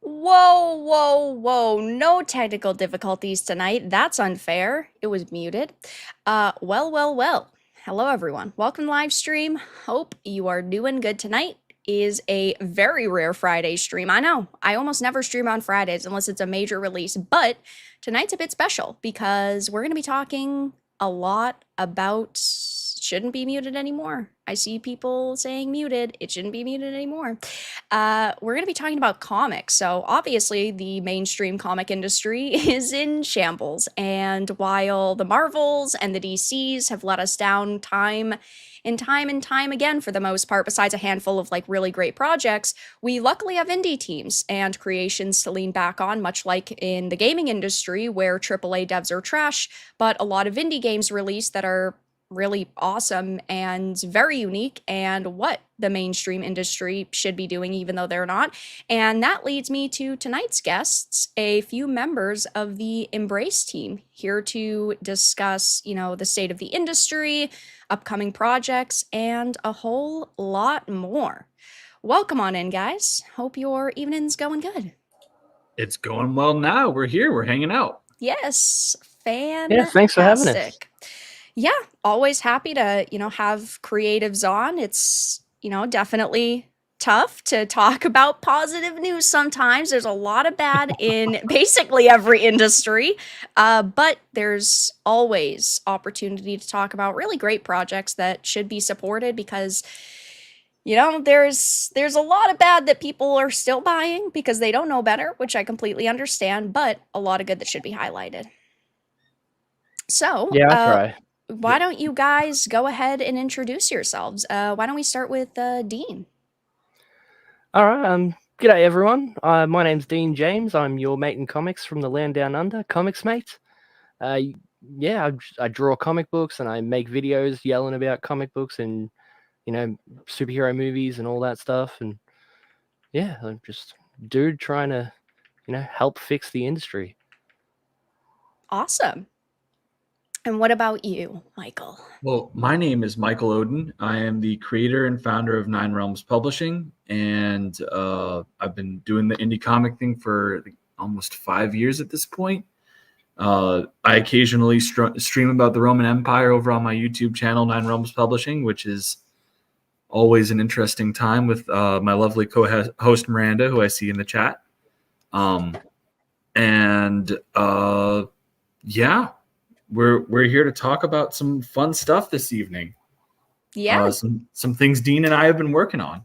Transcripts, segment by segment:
Whoa, whoa, whoa. No technical difficulties tonight. That's unfair. It was muted. Well. Hello, everyone. Welcome to live stream. Hope you are doing good tonight. Is a very rare Friday stream. I know. I almost never stream on Fridays unless it's a major release, but tonight's a bit special because we're going to be talking a lot about shouldn't be muted anymore. I see people saying muted. It shouldn't be muted anymore. We're going to be talking about comics. So, obviously, the mainstream comic industry is in shambles. And while the Marvels and the DCs have let us down time and time again for the most part, besides a handful of like really great projects, we luckily have indie teams and creations to lean back on, much like in the gaming industry where AAA devs are trash, but a lot of indie games release that are really awesome and very unique and what the mainstream industry should be doing even though they're not. And that leads me to tonight's guests, a few members of the Embrace team here to discuss, the state of the industry, upcoming projects, and a whole lot more. Welcome on in, guys. Hope your evening's going good. It's going well now. We're here. We're hanging out. Yes, fantastic. Yeah, thanks for having us. Yeah, always happy to, have creatives on. It's, definitely tough to talk about positive news sometimes. There's a lot of bad in basically every industry, but there's always opportunity to talk about really great projects that should be supported because there's a lot of bad that people are still buying because they don't know better, which I completely understand, but a lot of good that should be highlighted. So, yeah, I try. Why don't you guys go ahead and introduce yourselves? Why don't we start with Dean? All right. G'day, everyone. My name's Dean James. I'm your mate in comics from the land down under, Comics Mate. I draw comic books and I make videos yelling about comic books and, superhero movies and all that stuff. And yeah, I'm just a dude trying to, help fix the industry. Awesome. And what about you, Michael? Well, my name is Michael Oden. I am the creator and founder of Nine Realms Publishing, and I've been doing the indie comic thing for almost 5 years at this point. I occasionally stream about the Roman Empire over on my YouTube channel, Nine Realms Publishing, which is always an interesting time with my lovely co-host Miranda, who I see in the chat. We're here to talk about some fun stuff this evening. Yeah. Some things Dean and I have been working on.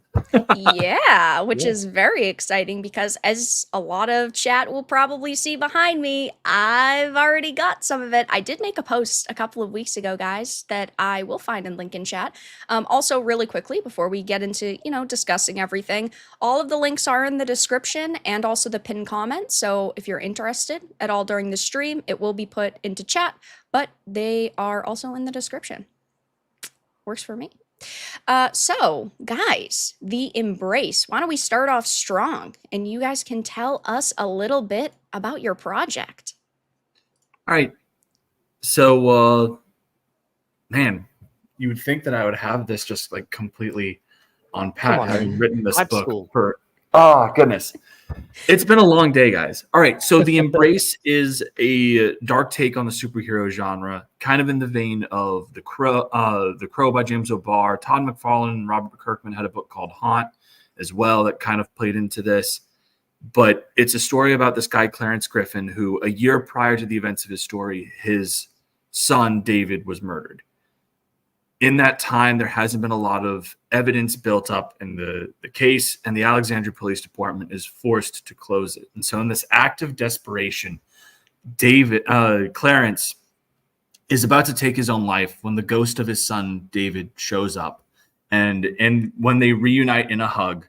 Yeah, which is very exciting because as a lot of chat will probably see behind me, I've already got some of it. I did make a post a couple of weeks ago, guys, that I will find and link in chat. Also, really quickly, before we get into, discussing everything, all of the links are in the description and also the pinned comment. So if you're interested at all during the stream, it will be put into chat, but they are also in the description. Works for me. So, guys, the Embrace. Why don't we start off strong and you guys can tell us a little bit about your project? All right. So, man, you would think that I would have this just like completely on pat, having written this book for. Oh, goodness. It's been a long day, guys. All right. So The Embrace is a dark take on the superhero genre, kind of in the vein of The Crow by James O'Barr. Todd McFarlane and Robert Kirkman had a book called Haunt as well that kind of played into this. But it's a story about this guy, Clarence Griffin, who a year prior to the events of his story, his son, David, was murdered. In that time, there hasn't been a lot of evidence built up in the case, and the Alexandria Police Department is forced to close it. And so in this act of desperation, Clarence is about to take his own life when the ghost of his son, David, shows up. And when they reunite in a hug,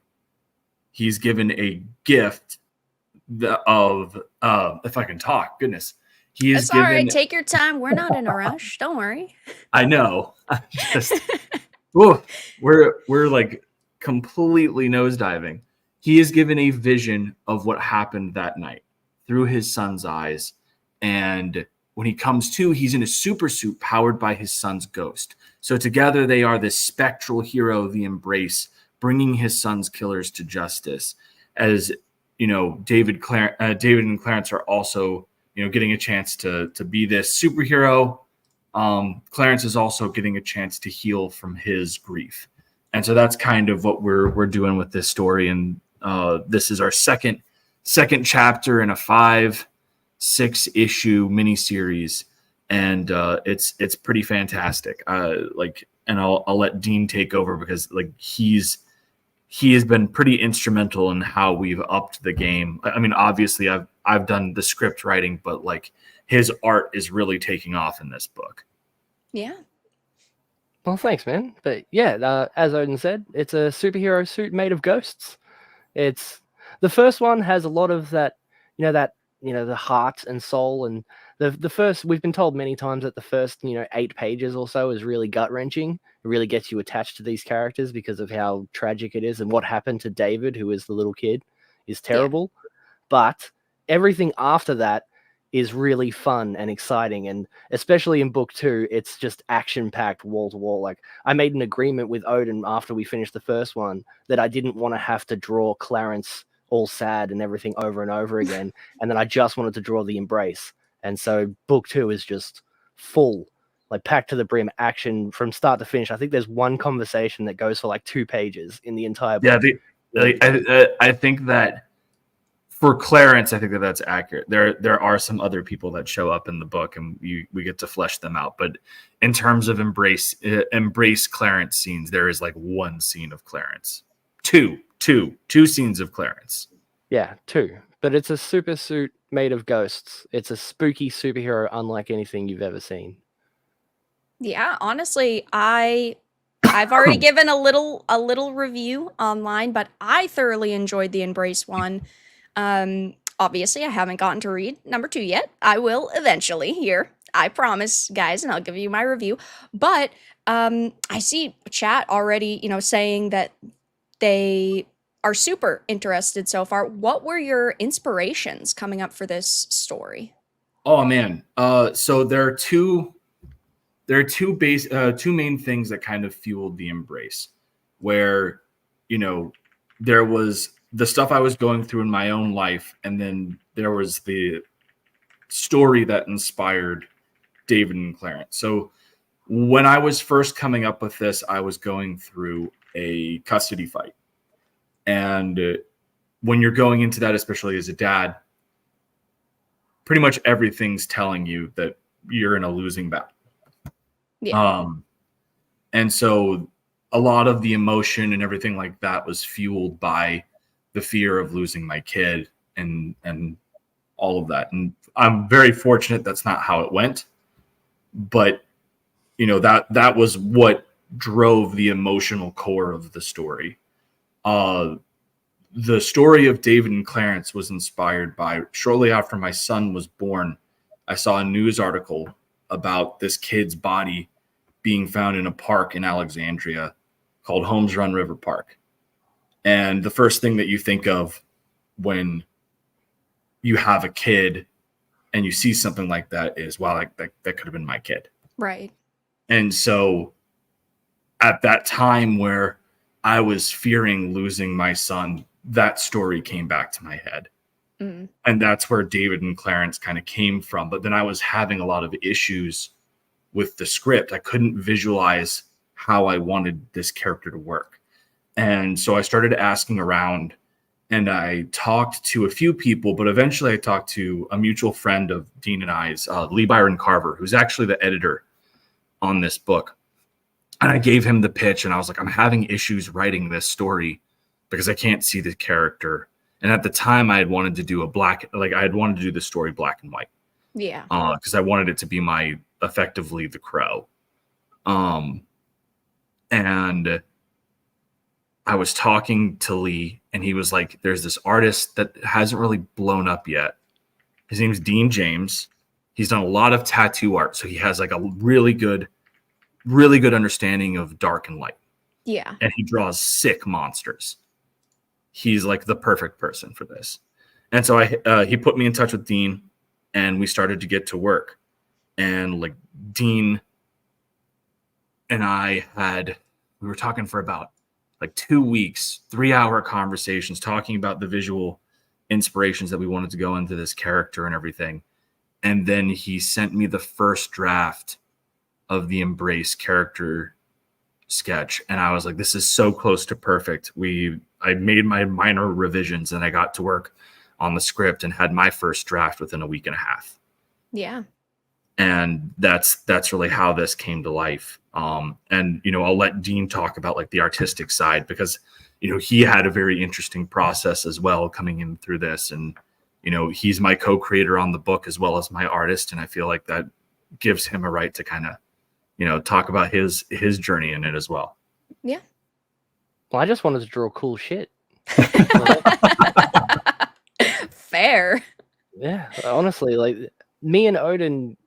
he's given a gift of, if I can talk, goodness. It's all right. Take your time. We're not in a rush. Don't worry. I know. We're like completely nosediving. He is given a vision of what happened that night through his son's eyes. And when he comes to, he's in a super suit powered by his son's ghost. So together they are this spectral hero, the Embrace, bringing his son's killers to justice. As David and Clarence are also, getting a chance to be this superhero. Clarence is also getting a chance to heal from his grief. And so that's kind of what we're doing with this story. And this is our second chapter in a 5-6 issue miniseries. And it's pretty fantastic. And I'll let Dean take over because he has been pretty instrumental in how we've upped the game. I mean, obviously I've done the script writing, but his art is really taking off in this book. Yeah. Well, thanks, man. But yeah, as Odin said, it's a superhero suit made of ghosts. It's the first one has a lot of that, the heart and soul, and the first, we've been told many times that the first 8 pages or so is really gut wrenching. It really gets you attached to these characters because of how tragic it is, and what happened to David, who is the little kid, is terrible. Yeah. But everything after that is really fun and exciting, and especially in book 2, it's just action-packed wall to wall. I made an agreement with Odin after we finished the first one that I didn't want to have to draw Clarence all sad and everything over and over again, and then I just wanted to draw the embrace. And so book 2 is just full, packed to the brim action from start to finish. I think there's one conversation that goes for 2 pages in the entire book. Yeah, I think that for Clarence, I think that's accurate. There are some other people that show up in the book, and we get to flesh them out. But in terms of embrace Clarence scenes, there is 1 scene of Clarence, two scenes of Clarence. Yeah, 2. But it's a super suit made of ghosts. It's a spooky superhero unlike anything you've ever seen. Yeah, honestly, I've already given a little review online, but I thoroughly enjoyed the Embrace one. Obviously I haven't gotten to read number 2 yet. I will eventually here. I promise, guys, and I'll give you my review. But I see chat already, saying that they are super interested so far. What were your inspirations coming up for this story? Oh man. So there are two main things that kind of fueled the Embrace, where, there was the stuff I was going through in my own life, and then there was the story that inspired David and Clarence. So when I was first coming up with this, I was going through a custody fight. And when you're going into that, especially as a dad, pretty much everything's telling you that you're in a losing battle. Yeah. And so a lot of the emotion and everything like that was fueled by the fear of losing my kid and all of that. And I'm very fortunate that's not how it went. But, that was what drove the emotional core of the story. The story of David and Clarence was inspired by, shortly after my son was born, I saw a news article about this kid's body being found in a park in Alexandria called Holmes Run River Park. And the first thing that you think of when you have a kid and you see something like that is, wow, that could have been my kid. Right. And so at that time where I was fearing losing my son, that story came back to my head. Mm. And that's where David and Clarence kind of came from. But then I was having a lot of issues with the script. I couldn't visualize how I wanted this character to work. And so I started asking around, and I talked to a few people, but eventually I talked to a mutual friend of Dean and I's, Lee Byron Carver, who's actually the editor on this book. And I gave him the pitch, and I was like, I'm having issues writing this story because I can't see the character. And at the time I had wanted to do the story black and white. Yeah. Because I wanted it to be effectively the Crow. And I was talking to Lee, and he was like, there's this artist that hasn't really blown up yet. His name's Dean James. He's done a lot of tattoo art. So he has a really good understanding of dark and light. Yeah. And he draws sick monsters. He's the perfect person for this. And so he put me in touch with Dean, and we started to get to work. And Dean and I we were talking for about 2 weeks, 3-hour conversations talking about the visual inspirations that we wanted to go into this character and everything. And then he sent me the first draft of the Embrace character sketch, and I was like, this is so close to perfect. I made my minor revisions, and I got to work on the script and had my first draft within a week and a half. Yeah. And that's really how this came to life. And I'll let Dean talk about like the artistic side, because he had a very interesting process as well coming in through this. And he's my co-creator on the book as well as my artist, and I feel like that gives him a right to kind of talk about his journey in it as well. Yeah. Well, I just wanted to draw cool shit. Fair. Yeah, honestly, like me and Odin,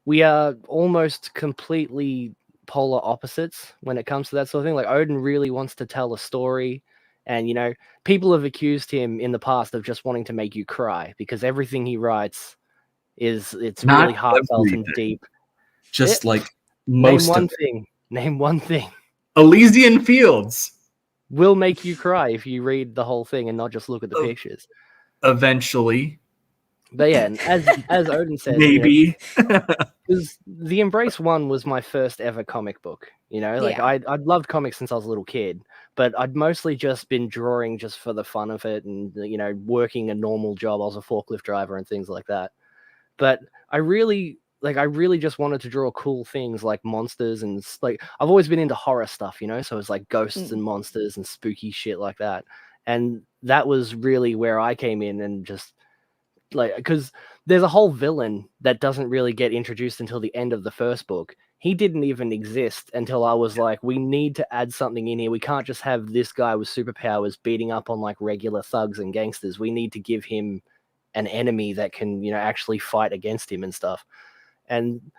we are almost completely polar opposites when it comes to that sort of thing. Like Odin really wants to tell a story, and people have accused him in the past of just wanting to make you cry, because everything he writes it's Not really heartfelt everything. and deep. Just like Name one thing. Elysian Fields will make you cry if you read the whole thing and not just look at the pictures. Eventually. But yeah, and as Odin said, maybe because the Embrace one was my first ever comic book. I'd loved comics since I was a little kid, but I'd mostly just been drawing just for the fun of it, and working a normal job. I was a forklift driver and things like that. But I really just wanted to draw cool things like monsters, and like I've always been into horror stuff, so it's like ghosts and monsters and spooky shit like that. And that was really where I came in, and just like, because there's a whole villain that doesn't really get introduced until the end of the first book. He didn't even exist until I was like, we need to add something in here. We can't just have this guy with superpowers beating up on like regular thugs and gangsters. We need to give him an enemy that can, actually fight against him and stuff. And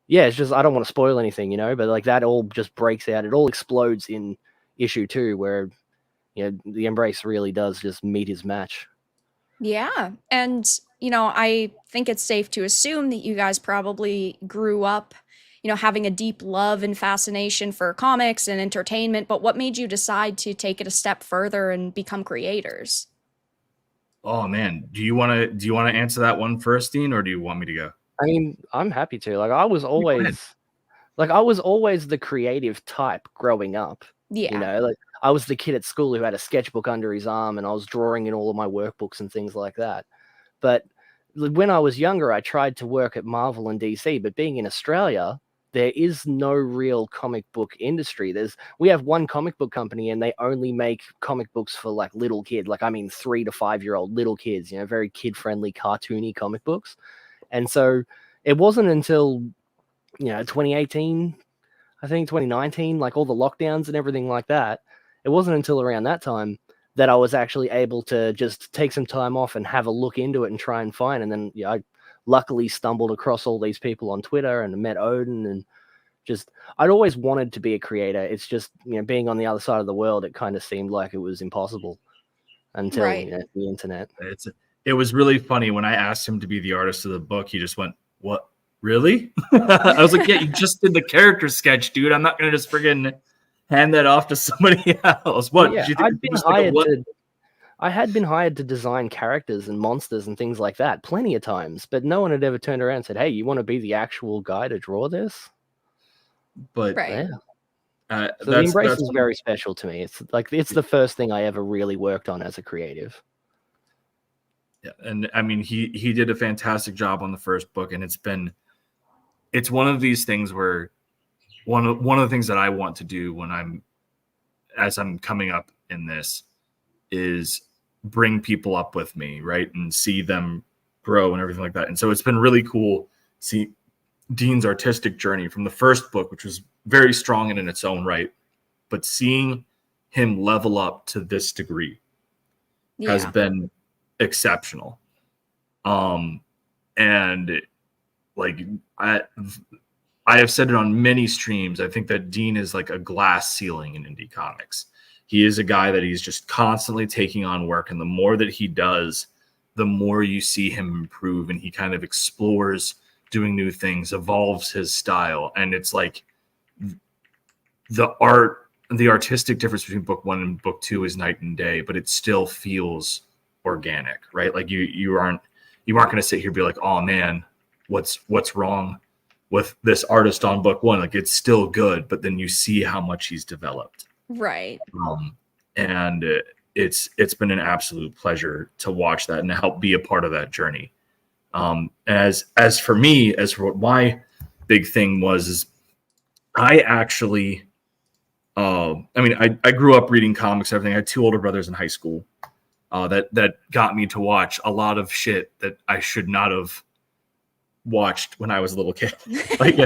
yeah, it's just, I don't want to spoil anything, but like that all just breaks out. It all explodes in issue 2, where, the Embrace really does just meet his match. Yeah. And, I think it's safe to assume that you guys probably grew up, having a deep love and fascination for comics and entertainment. But what made you decide to take it a step further and become creators? Oh man, do you want to answer that one first, Dean, or do you want me to go? I mean, I'm happy to. Like I was always the creative type growing up. Yeah. Like I was the kid at school who had a sketchbook under his arm, and I was drawing in all of my workbooks and things like that. But when I was younger, I tried to work at Marvel and DC, but being in Australia, there is no real comic book industry. We have one comic book company, and they only make comic books for like little kids, 3 to 5 year old little kids, very kid friendly, cartoony comic books. And so it wasn't until 2018, I think 2019, like all the lockdowns and everything like that, it wasn't until around that time that I was actually able to just take some time off and have a look into it and try and find. And then I luckily stumbled across all these people on Twitter and met Odin, and just I'd always wanted to be a creator. It's just being on the other side of the world, it kind of seemed like it was impossible until the internet. It was really funny when I asked him to be the artist of the book. He just went, "What? Really?" I was like, "Yeah, you just did the character sketch, dude. I'm not gonna just friggin' hand that off to somebody else." What? Yeah, I had been hired to design characters and monsters and things like that plenty of times, but no one had ever turned around and said, "Hey, you want to be the actual guy to draw this?" But right. So the Embrace is very special to me. It's the first thing I ever really worked on as a creative. Yeah, and I mean he did a fantastic job on the first book, and it's one of these things where one of the things that I want to do as I'm coming up in this is bring people up with me, right, and see them grow and everything like that. And so it's been really cool to see Dean's artistic journey from the first book, which was very strong in its own right, but seeing him level up to this degree has been exceptional. And like I have said it on many streams, I think that Dean is like a glass ceiling in indie comics. He is a guy that he's just constantly taking on work, and the more that he does, the more you see him improve, and he kind of explores doing new things, evolves his style. And it's like the artistic difference between book 1 and book 2 is night and day, but it still feels organic, right? Like you aren't going to sit here and be like, oh man, what's wrong with this artist on book one? Like, it's still good, but then you see how much he's developed. Right. And it's been an absolute pleasure to watch that and to help be a part of that journey. As for me, as for what my big thing was, is I actually, I grew up reading comics, everything. I had 2 older brothers in high school that got me to watch a lot of shit that I should not have watched when I was a little kid. Like,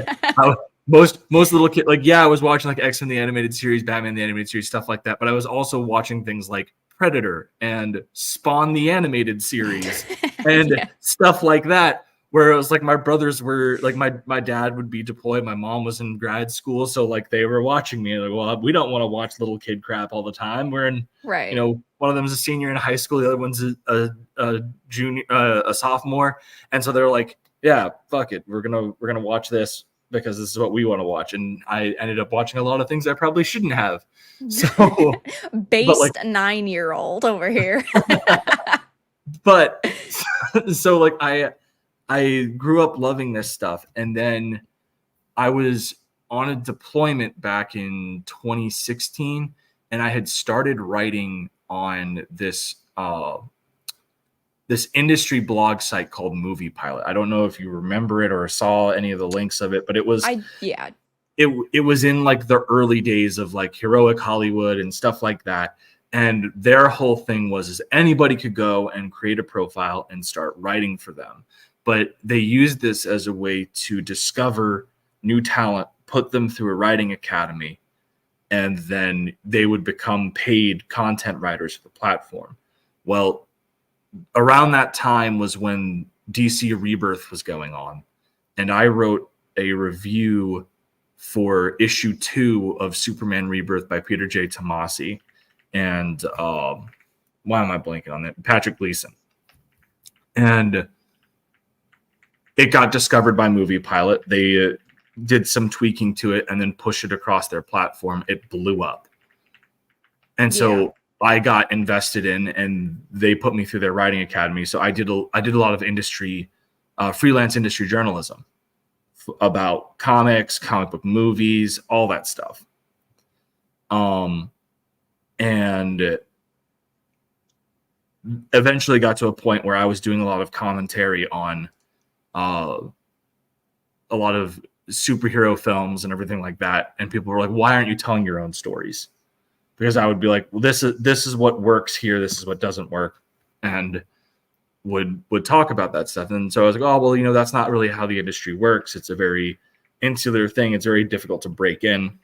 most little kid, like, I was watching like X-Men the animated series, Batman the animated series, stuff like that. But I was also watching things like Predator and Spawn the animated series and stuff like that, where it was like my brothers were like, my dad would be deployed, my mom was in grad school, so like they were watching me like, well, we don't want to watch little kid crap all the time. We're in, one of them is a senior in high school, the other one's a junior, a sophomore, and so they're like, yeah, fuck it, we're gonna watch this because this is what we want to watch. And I ended up watching a lot of things I probably shouldn't have. So based 9-year-old over here. But so like I grew up loving this stuff, and then I was on a deployment back in 2016, and I had started writing on this this industry blog site called Movie Pilot. I don't know if you remember it or saw any of the links of it, but it was it was in like the early days of like Heroic Hollywood and stuff like that. And their whole thing was anybody could go and create a profile and start writing for them. But they used this as a way to discover new talent, put them through a writing academy, and then they would become paid content writers for the platform. Well, around that time was when DC Rebirth was going on, and I wrote a review for issue 2 of Superman Rebirth by Peter J. Tomasi and why am I blanking on that? Patrick Gleason. And it got discovered by Movie Pilot. They did some tweaking to it and then pushed it across their platform. It blew up. And so I got invested in, and they put me through their writing academy. So I did a lot of industry, freelance industry journalism about comics, comic book movies, all that stuff. And eventually got to a point where I was doing a lot of commentary on a lot of superhero films and everything like that. And people were like, why aren't you telling your own stories? Because I would be like, well, this is what works here. This is what doesn't work. And would talk about that stuff. And so I was like, oh, well, that's not really how the industry works. It's a very insular thing. It's very difficult to break in.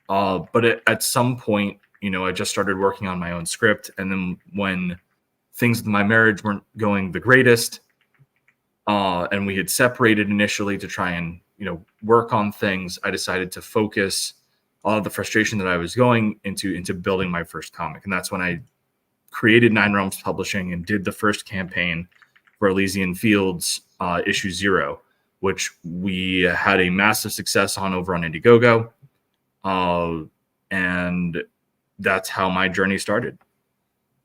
But at some point, I just started working on my own script. And then when things with my marriage weren't going the greatest, and we had separated initially to try and, work on things, I decided to focus all of the frustration that I was going into building my first comic. And that's when I created Nine Realms Publishing and did the first campaign for Elysian Fields, issue 0, which we had a massive success on over on Indiegogo. And that's how my journey started.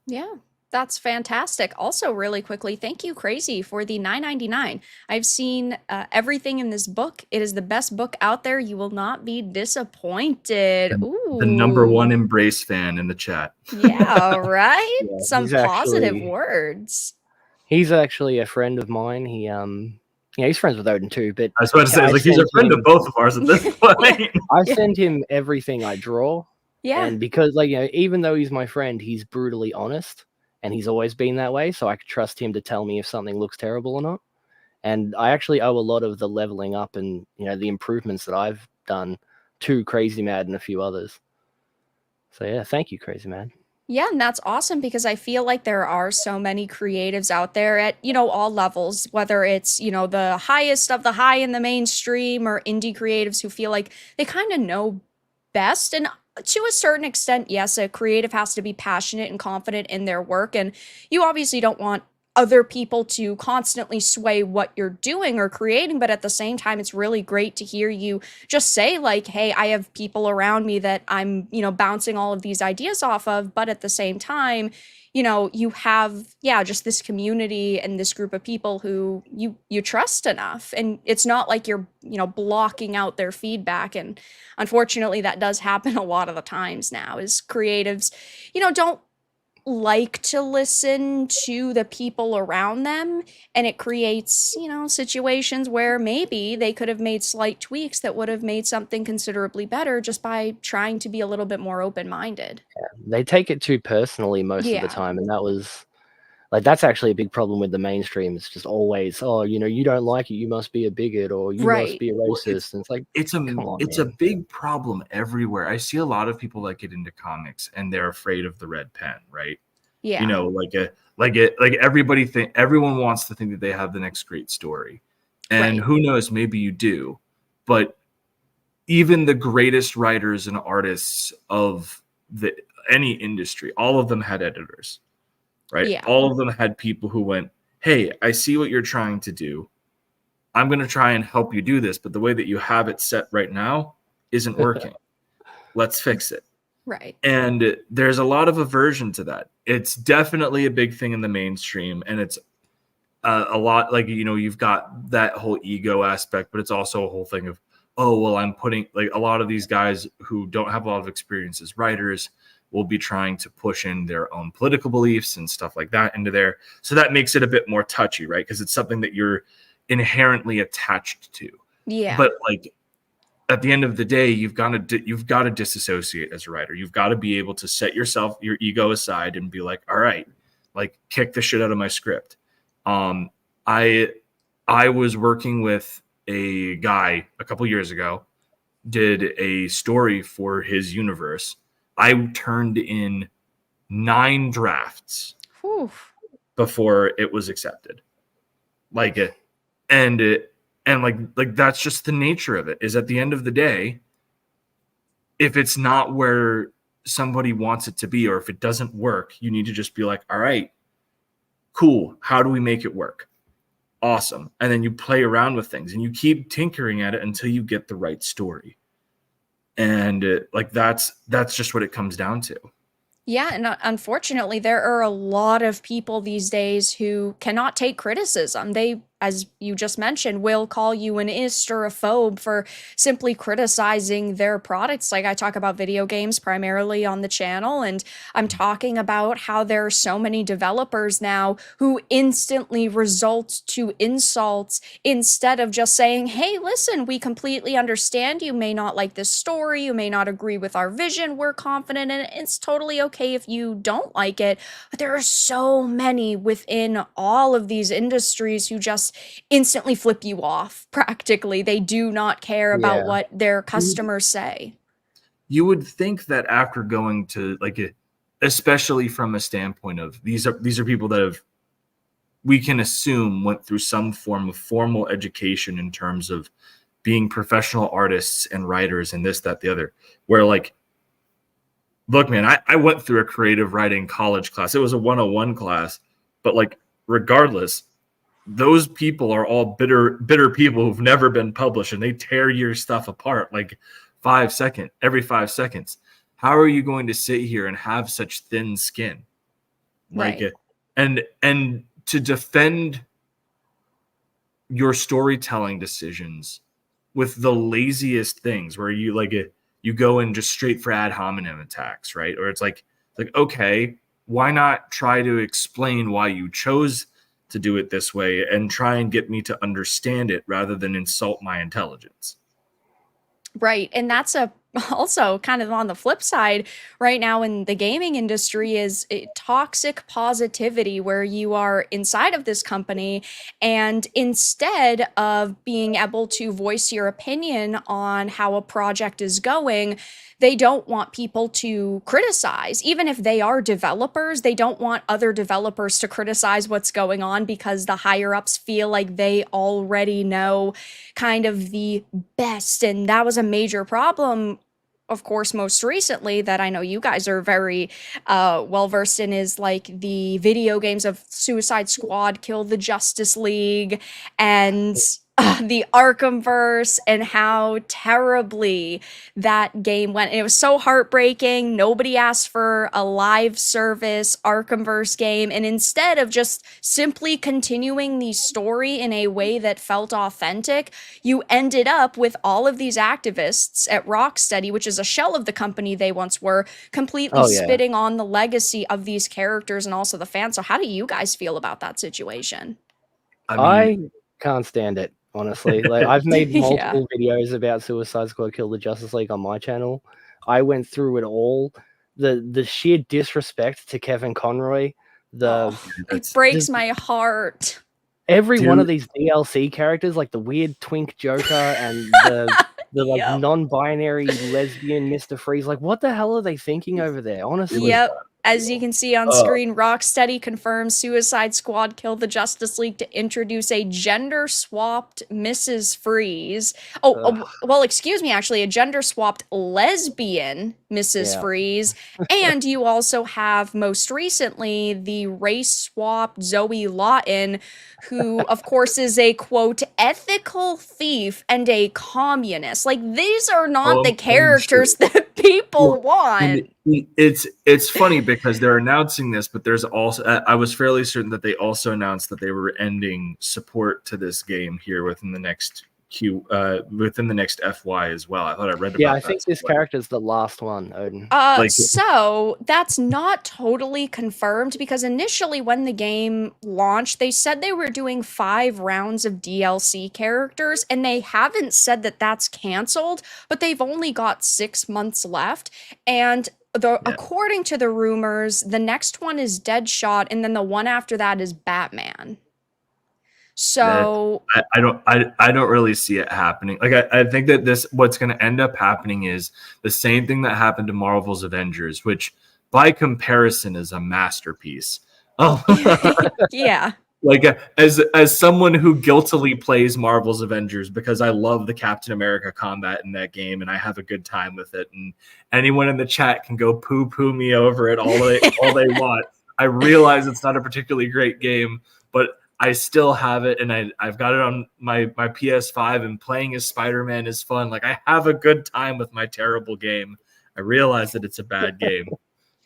Yeah, that's fantastic. Also, really quickly, thank you, Crazy, for the $9.99. I've seen everything in this book. It is the best book out there. You will not be disappointed. Ooh. The #1 Embrace fan in the chat. Yeah, right? Some positive words. He's actually a friend of mine. He's friends with Odin too, but I was about to say, he's a friend of both of ours at this point. I send him everything I draw. Yeah. And because even though he's my friend, he's brutally honest, and he's always been that way. So I could trust him to tell me if something looks terrible or not. And I actually owe a lot of the leveling up and, the improvements that I've done to Crazy Mad and a few others. So yeah, thank you, Crazy Mad. Yeah, and that's awesome because I feel like there are so many creatives out there at, all levels, whether it's, the highest of the high in the mainstream or indie creatives who feel like they kind of know best. And to a certain extent, yes, a creative has to be passionate and confident in their work. And you obviously don't want other people to constantly sway what you're doing or creating, but at the same time it's really great to hear you just say like, hey, I have people around me that I'm, bouncing all of these ideas off of, but at the same time, you have, just this community and this group of people who you trust enough, and it's not like you're, blocking out their feedback. And unfortunately that does happen a lot of the times now, is creatives, don't like to listen to the people around them, and it creates, situations where maybe they could have made slight tweaks that would have made something considerably better just by trying to be a little bit more open-minded. Yeah, they take it too personally most of the time, and that's actually a big problem with the mainstream. It's just always, oh, you don't like it, you must be a bigot, or you must be a racist. And it's like, it's a big problem everywhere. I see a lot of people that get into comics and they're afraid of the red pen, right? Yeah. Everyone wants to think that they have the next great story. And who knows, maybe you do. But even the greatest writers and artists of any industry, all of them had editors. Right? Yeah. All of them had people who went, hey, I see what you're trying to do. I'm going to try and help you do this, but the way that you have it set right now isn't working. Let's fix it. Right. And there's a lot of aversion to that. It's definitely a big thing in the mainstream, and it's a lot like, you've got that whole ego aspect, but it's also a whole thing of, oh, well, I'm putting like a lot of these guys who don't have a lot of experience as writers will be trying to push in their own political beliefs and stuff like that into there. So that makes it a bit more touchy, right? Because it's something that you're inherently attached to. Yeah. But like at the end of the day, you've got to disassociate as a writer. You've got to be able to set your ego aside and be like, all right, like kick the shit out of my script. I was working with a guy a couple years ago, did a story for his universe. I turned in 9 drafts before it was accepted. And that's just the nature of it, is at the end of the day, if it's not where somebody wants it to be, or if it doesn't work, you need to just be like, all right, cool. How do we make it work? Awesome. And then you play around with things and you keep tinkering at it until you get the right story. And that's just what it comes down to. Yeah, and unfortunately, there are a lot of people these days who cannot take criticism. They, as you just mentioned, will call you an ist or a phobe for simply criticizing their products. Like I talk about video games primarily on the channel, and I'm talking about how there are so many developers now who instantly resort to insults instead of just saying, hey, listen, we completely understand you may not like this story, you may not agree with our vision, we're confident in it, it's totally okay if you don't like it. But there are so many within all of these industries who just instantly flip you off. Practically, they do not care about what their customers say. You would think that after going to especially from a standpoint of these are people that we can assume went through some form of formal education in terms of being professional artists and writers and this, that, the other, where look, man, I went through a creative writing college class. It was a 101 class, but regardless, those people are all bitter people who've never been published, and they tear your stuff apart every 5 seconds. How are you going to sit here and have such thin skin? And to defend your storytelling decisions with the laziest things, where you go in just straight for ad hominem attacks, right? Or it's like, okay, why not try to explain why you chose to do it this way and try and get me to understand it rather than insult my intelligence? Right. And that's also kind of on the flip side right now in the gaming industry is toxic positivity, where you are inside of this company and instead of being able to voice your opinion on how a project is going, they don't want people to criticize. Even if they are developers, they don't want other developers to criticize what's going on because the higher ups feel like they already know kind of the best. And that was a major problem of course, most recently that I know you guys are very well versed in is like the video games of Suicide Squad, Kill the Justice League, and the Arkhamverse, and how terribly that game went. And it was so heartbreaking. Nobody asked for a live service Arkhamverse game, and instead of just simply continuing the story in a way that felt authentic, you ended up with all of these activists at Rocksteady, which is a shell of the company they once were, completely spitting on the legacy of these characters and also the fans. So how do you guys feel about that situation? I can't stand it, honestly. Like, I've made multiple videos about Suicide Squad Kill the Justice League on my channel. I went through it all. The sheer disrespect to Kevin Conroy. It breaks my heart. Every one of these DLC characters, like the weird twink Joker and the like non-binary lesbian Mr. Freeze, like what the hell are they thinking over there? Honestly. Yep. As you can see on screen, Rocksteady confirms Suicide Squad Kill the Justice League to introduce a gender-swapped Mrs. Freeze. Well, excuse me, actually, a gender-swapped lesbian Mrs. Freeze. And you also have, most recently, the race-swapped Zoe Lawton, who, of course, is a, quote, ethical thief and a communist. Like, these are not the characters that people want. It's funny because they're announcing this, but there's also I was fairly certain that they also announced that they were ending support to this game here within the next FY as well. I thought I read about that. Yeah, I think this character's the last one, Odin. So that's not totally confirmed because initially when the game launched, they said they were doing 5 rounds of DLC characters, and they haven't said that that's canceled, but they've only got 6 months left. And according to the rumors, the next one is Deadshot, and then the one after that is Batman. So I don't really see it happening. Like I think that what's going to end up happening is the same thing that happened to Marvel's Avengers, which by comparison is a masterpiece. Yeah. Like as someone who guiltily plays Marvel's Avengers because I love the Captain America combat in that game and I have a good time with it, and anyone in the chat can go poo me over it all they want. I realize it's not a particularly great game, but I still have it, and I've got it on my PS5, and playing as Spider-Man is fun. Like, I have a good time with my terrible game. I realize that it's a bad game,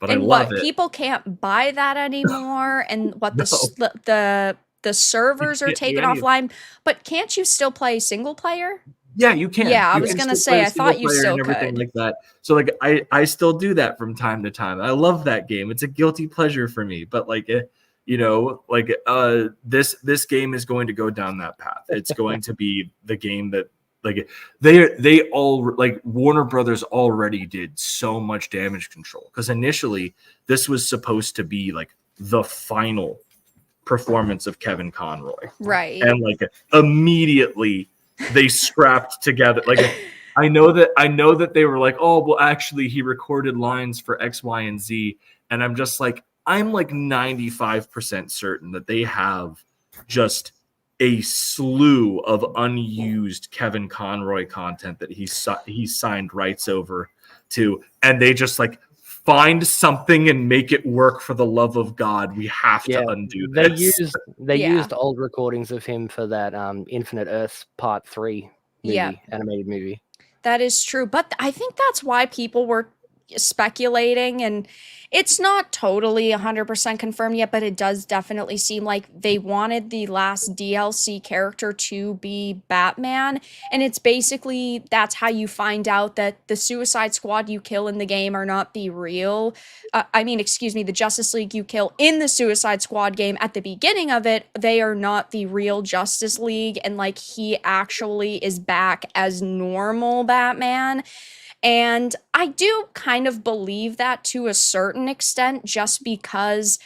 but I love it. People can't buy that anymore, and the servers are taken offline. But can't you still play single player? Yeah, you can. Yeah, I was gonna say, I thought you still could. Like that. So like I still do that from time to time. I love that game. It's a guilty pleasure for me, but like this game is going to go down that path. It's going to be the game that like they all like Warner Brothers already did so much damage control because initially this was supposed to be like the final performance of Kevin Conroy, right? And like immediately they scrapped together. Like I know that they were like, oh well, actually he recorded lines for X, Y, and Z, and I'm just like. I'm like 95% certain that they have just a slew of unused Kevin Conroy content that he signed rights over to, and they just like find something and make it work for the love of God. We have to undo this. They used old recordings of him for that Infinite Earths Part 3 animated movie. That is true, but I think that's why people were speculating, and it's not totally 100% confirmed yet, but it does definitely seem like they wanted the last DLC character to be Batman, and it's basically that's how you find out that the Suicide Squad you kill in the game are not the real the Justice League you kill in the Suicide Squad game at the beginning of it, they are not the real Justice League, and like he actually is back as normal Batman. And I do kind of believe that to a certain extent, just because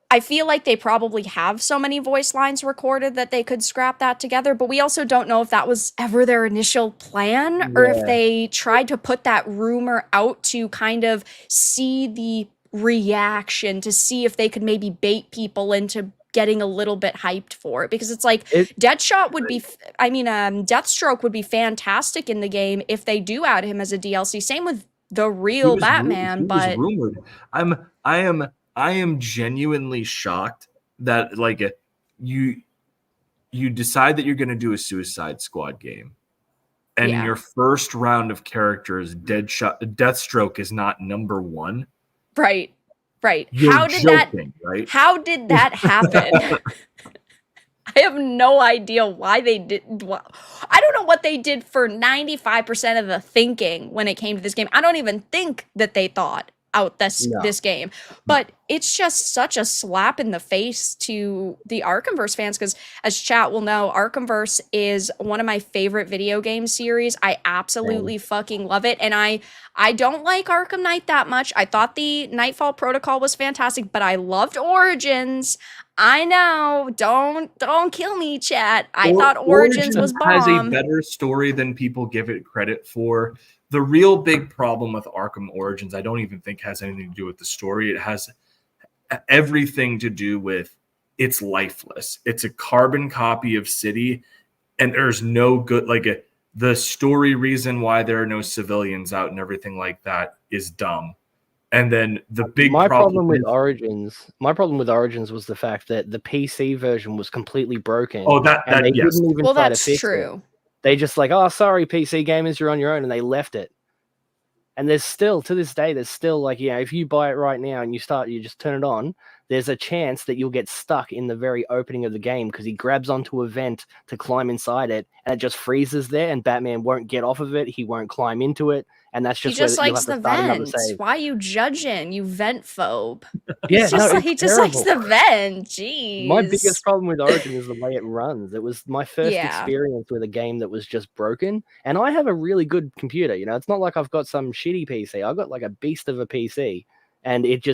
I feel like they probably have so many voice lines recorded that they could scrap that together. But we also don't know if that was ever their initial plan or if they tried to put that rumor out to kind of see the reaction, to see if they could maybe bait people into getting a little bit hyped for it, because it's like Deathstroke would be fantastic in the game if they do add him as a DLC. Same with the real Batman, he but was rumored. I am genuinely shocked that like you decide that you're going to do a Suicide Squad game, and in your first round of characters, Deathstroke is not number 1. Right. You're How did that happen? I have no idea why they did. I don't know what they did for 95% of the thinking when it came to this game. I don't even think that they thought out this game, but it's just such a slap in the face to the Arkhamverse fans, because as chat will know, Arkhamverse is one of my favorite video game series. I absolutely fucking love it, and I don't like Arkham Knight that much. I thought the Nightfall Protocol was fantastic, but I loved Origins. I know, don't kill me, chat. I thought Origins was bomb. Has a better story than people give it credit for. The real big problem with Arkham Origins, I don't even think has anything to do with the story. It has everything to do with it's lifeless. It's a carbon copy of City, and there's no good, like the story reason why there are no civilians out and everything like that is dumb. And then the big problem with Origins was the fact that the PC version was completely broken. Oh, didn't even try that's to fix true. It. They just like, oh, sorry, PC gamers, you're on your own, and they left it. And there's still, to this day, like, if you buy it right now and you just turn it on, there's a chance that you'll get stuck in the very opening of the game, because he grabs onto a vent to climb inside it, and it just freezes there, and Batman won't get off of it. He won't climb into it. And that's just, he just likes the vent. Why are you judging, you vent phobe? Yeah, he just likes the vent. Jeez. My biggest problem with Origin is the way it runs. It was my first experience with a game that was just broken. And I have a really good computer. It's not like I've got some shitty PC. I've got like a beast of a PC, and it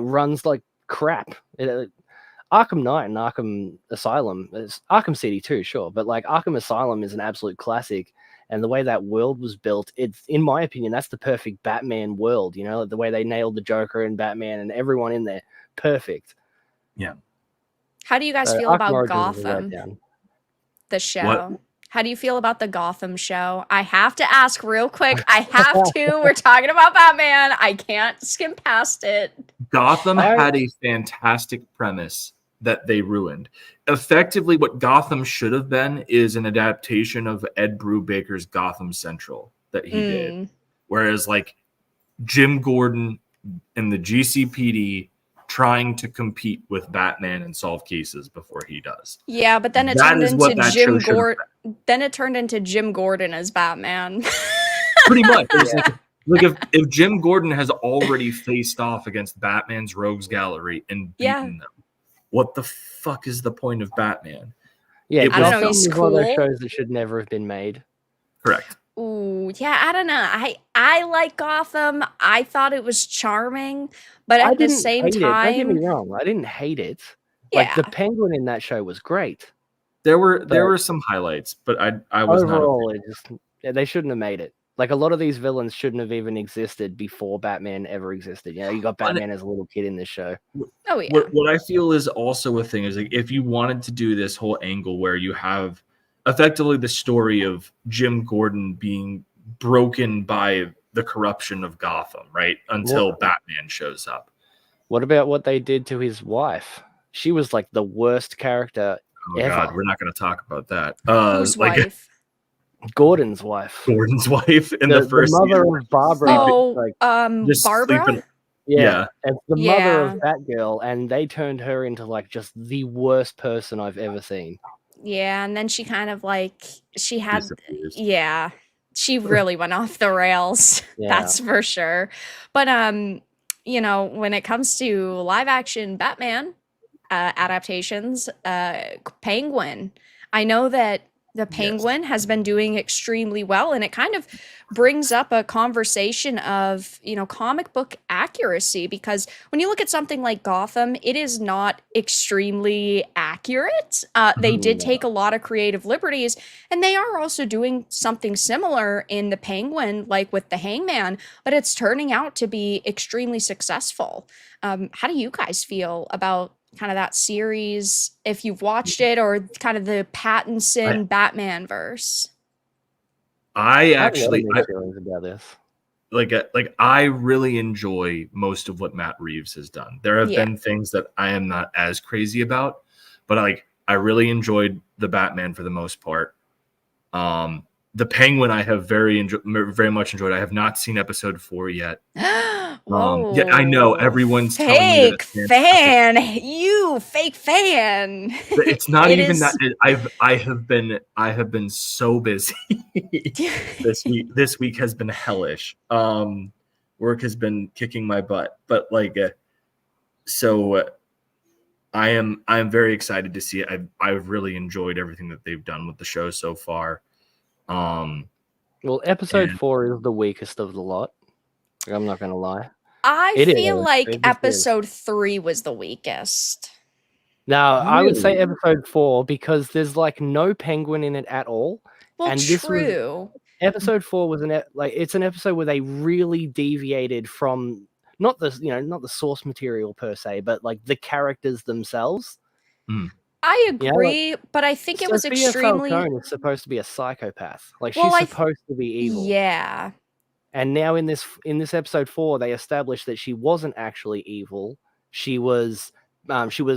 runs like crap. Arkham Knight and Arkham Asylum, Arkham City too, sure, but like Arkham Asylum is an absolute classic. And the way that world was built, it's, in my opinion, that's the perfect Batman world. The way they nailed the Joker and Batman and everyone in there, perfect. Yeah. How do you guys feel about Gotham, the show? What? How do you feel about the Gotham show? I have to ask real quick. I have to. We're talking about Batman. I can't skim past it. Gotham had a fantastic premise that they ruined. Effectively, what Gotham should have been is an adaptation of Ed Brubaker's Gotham Central that he did. Whereas, like, Jim Gordon and the GCPD trying to compete with Batman and solve cases before he does. Yeah, but then it turned into Jim Gordon. Then it turned into Jim Gordon as Batman. Pretty much. Like if Jim Gordon has already faced off against Batman's Rogues Gallery and beaten them, what the fuck is the point of Batman? Yeah, I don't know. He's cool. One of those shows that should never have been made. Correct. Ooh, yeah, I don't know. I like Gotham. I thought it was charming, but at the same time, don't get me wrong, I didn't hate it. Yeah. Like the Penguin in that show was great. There were some highlights, but I was overall, they shouldn't have made it. Like a lot of these villains shouldn't have even existed before Batman ever existed. You got Batman as a little kid in this show. Oh yeah. What I feel is also a thing is like if you wanted to do this whole angle where you have effectively the story of Jim Gordon being broken by the corruption of Gotham, right? Until Batman shows up. What about what they did to his wife? She was like the worst character ever. God, we're not going to talk about that. Whose wife? Gordon's wife. Gordon's wife in the first mother season. of Barbara. Barbara? Sleeping. Yeah. And the mother of Batgirl, and they turned her into like just the worst person I've ever seen. Yeah, and then she kind of like she really went off the rails. That's for sure. But when it comes to live action Batman adaptations, Penguin, I know that the Penguin has been doing extremely well, and it kind of brings up a conversation of, comic book accuracy, because when you look at something like Gotham, it is not extremely accurate. They did take a lot of creative liberties, and they are also doing something similar in the Penguin, like with the Hangman, but it's turning out to be extremely successful. How do you guys feel about kind of that series, if you've watched it, or kind of the Pattinson Batman verse. I actually have feelings about this. Like I really enjoy most of what Matt Reeves has done. There have been things that I am not as crazy about, but I really enjoyed the Batman for the most part. The Penguin I have very much enjoyed. I have not seen episode 4 yet. Whoa. Yeah, I know everyone's telling me that it's fan. You fake fan. It's not even that. I have been so busy. This week has been hellish. Work has been kicking my butt, but so I am very excited to see it. I've really enjoyed everything that they've done with the show so far. Well, episode 4 is the weakest of the lot. I'm not going to lie. I feel like episode 3 was the weakest. Now, really? I would say episode 4 because there's no penguin in it at all. Well, and true. Episode 4 was it's an episode where they really deviated from not the source material per se, but the characters themselves. I agree, but I think it was extremely. Falcone is supposed to be a psychopath. She's supposed to be evil. Yeah. And now in this episode 4, they established that she wasn't actually evil. She was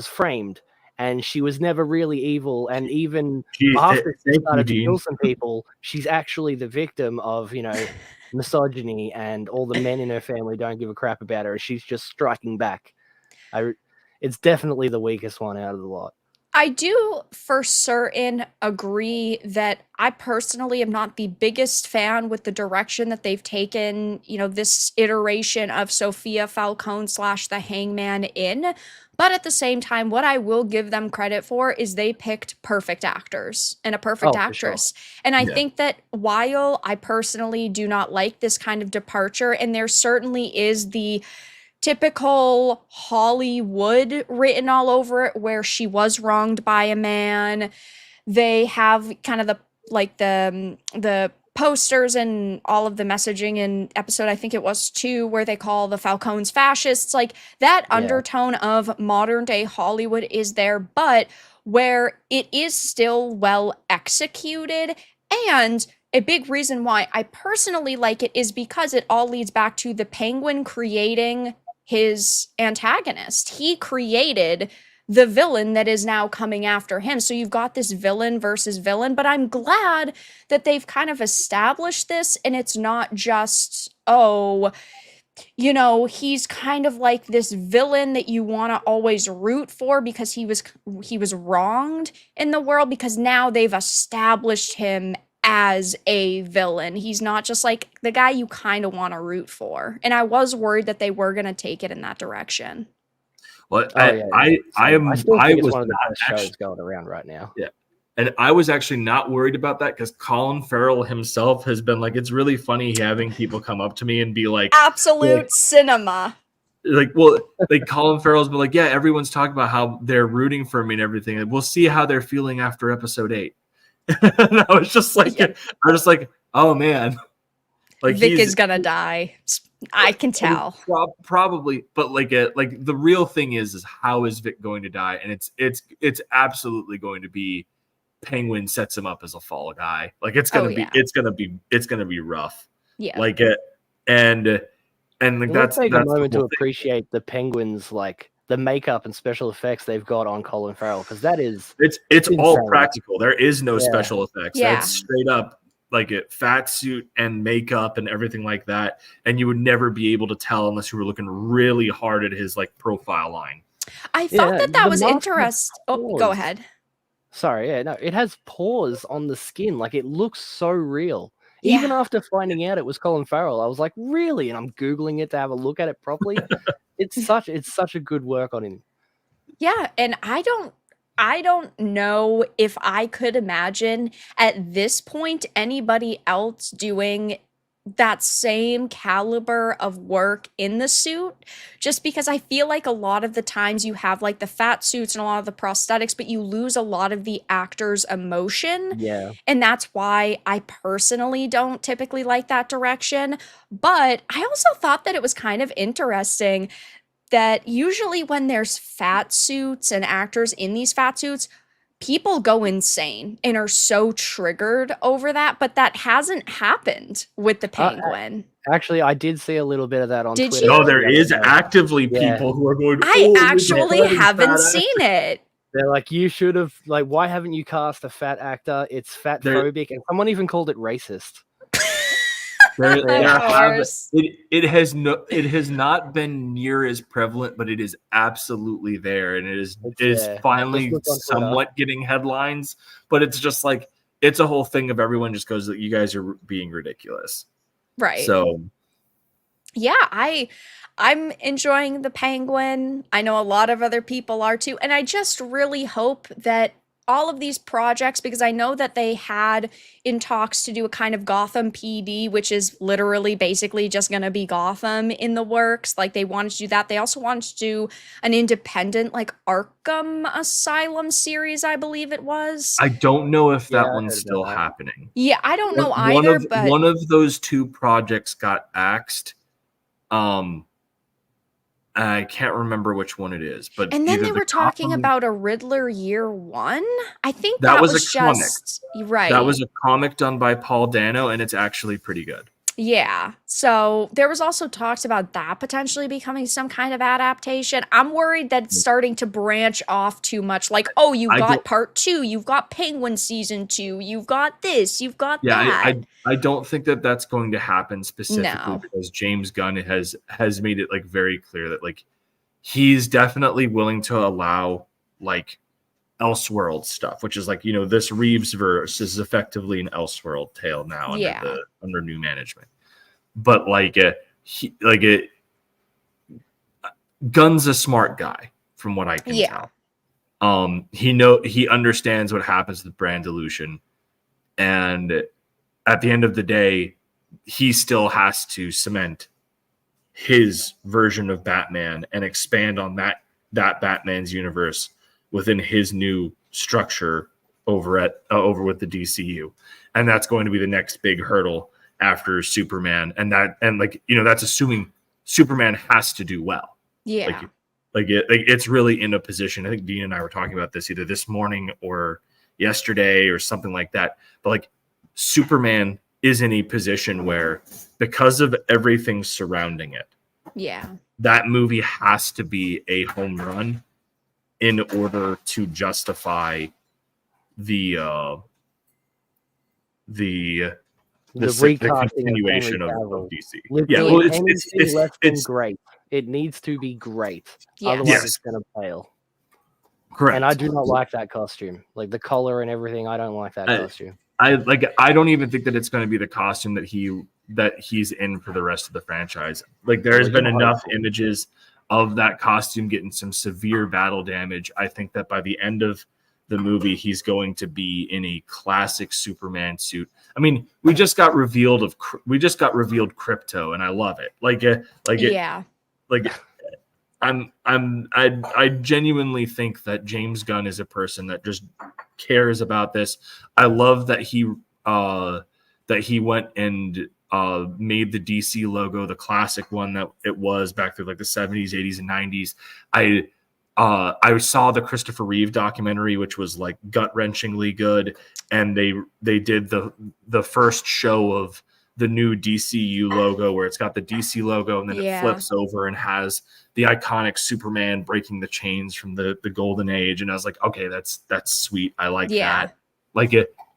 framed, and she was never really evil. And even after she started to kill some people, she's actually the victim of misogyny, and all the men in her family don't give a crap about her. She's just striking back. It's definitely the weakest one out of the lot. I do for certain agree that I personally am not the biggest fan with the direction that they've taken, this iteration of Sophia Falcone / the Hangman in. But at the same time, what I will give them credit for is they picked perfect actors and a perfect actress. Sure. And I think that while I personally do not like this kind of departure, and there certainly is the typical Hollywood written all over it, where she was wronged by a man. They have kind of the posters and all of the messaging in episode, I think it was 2, where they call the Falcones fascists. That undertone of modern day Hollywood is there, but where it is still well executed. And a big reason why I personally like it is because it all leads back to the Penguin creating his antagonist. He created the villain that is now coming after him. So you've got this villain versus villain, but I'm glad that they've kind of established this, and it's not just, he's kind of like this villain that you want to always root for because he was wronged in the world, because now they've established him as a villain. He's not just the guy you kind of want to root for. And I was worried that they were going to take it in that direction. Well, I was one of the best shows going around right now. Yeah. And I was actually not worried about that because Colin Farrell himself has been it's really funny having people come up to me and be like, absolute cinema. Colin Farrell's been yeah, everyone's talking about how they're rooting for me and everything. And we'll see how they're feeling after episode 8. And I was just oh man, Vic is gonna die. I can tell. Probably, but the real thing is how is Vic going to die? And it's absolutely going to be Penguin sets him up as a fall guy. It's gonna be rough. Yeah. Let's take a moment to appreciate the Penguins the makeup and special effects they've got on Colin Farrell, because that is it's all practical. There is no special effects. Yeah. That's straight up a fat suit and makeup and everything like that, and you would never be able to tell unless you were looking really hard at his profile line. I thought that was interesting. Oh, go ahead. Sorry, it has pores on the skin. It looks so real. Yeah. Even after finding out it was Colin Farrell, I was like, really? And I'm Googling it to have a look at it properly. It's such a good work on him. Yeah, and I don't know if I could imagine at this point anybody else doing that same caliber of work in the suit, just because I feel like a lot of the times you have the fat suits and a lot of the prosthetics, but you lose a lot of the actor's emotion. Yeah. And that's why I personally don't typically like that direction. But I also thought that it was kind of interesting that usually when there's fat suits and actors in these fat suits, people go insane and are so triggered over that, but that hasn't happened with the Penguin. Actually, I did see a little bit of that on Did Twitter. you? No, there is actively people who are going, I actually haven't seen it. They're like, you should have, like, why haven't you cast a fat actor? It's fat phobic, and someone even called it racist. It has not been near as prevalent, but it is absolutely there, and it is finally somewhat getting headlines. But it's just like, it's a whole thing of everyone just goes that you guys are being ridiculous, right? So yeah, I'm enjoying the Penguin. I know a lot of other people are too, and I just really hope that all of these projects, because I know that they had in talks to do a kind of Gotham PD, which is literally basically just going to be Gotham in the works. Like, they wanted to do that. They also wanted to do an independent, like, Arkham Asylum series, I believe it was. I don't know if that one's still happening. Yeah, I don't know either, but one of those two projects got axed. I can't remember which one it is, but and then they were talking about a Riddler Year One. I think that was a just comic. Right. That was a comic done by Paul Dano, and it's actually pretty good. Yeah. So there was also talks about that potentially becoming some kind of adaptation. I'm worried that it's starting to branch off too much. Like, oh, you got part 2, you've got Penguin season 2, you've got this, you've got that. I don't think that that's going to happen specifically because James Gunn has made it like very clear that like he's definitely willing to allow like Elseworld stuff, which is like, you know, this Reeves verse is effectively an Elseworld tale now under new management. But Gunn's a smart guy from what I can tell. He understands what happens with brand dilution, and at the end of the day, he still has to cement his version of Batman and expand on that Batman's universe within his new structure over with the DCU. And that's going to be the next big hurdle after Superman. And that's assuming Superman has to do well. Yeah. It's really in a position. I think Dean and I were talking about this either this morning or yesterday or something like that. But like Superman is in a position where, because of everything surrounding it, that movie has to be a home run in order to justify the continuation of DC. It's great. It needs to be great. Otherwise, it's going to fail. Correct. And I do not like that costume. Like the color and everything, I don't like that costume. I don't even think that it's going to be the costume that he's in for the rest of the franchise. Like there's been enough images of that costume getting some severe battle damage. I think that by the end of the movie, he's going to be in a classic Superman suit. I mean, we just got revealed Crypto, and I love it. I genuinely think that James Gunn is a person that just cares about this. I love that he went and made the DC logo the classic one that it was back through like the 70s, 80s, and 90s. I saw the Christopher Reeve documentary, which was like gut-wrenchingly good, and they did the first show of the new DCU logo where it's got the DC logo and then it flips over and has the iconic Superman breaking the chains from the Golden Age. And I was like, okay, that's sweet. I like that. Like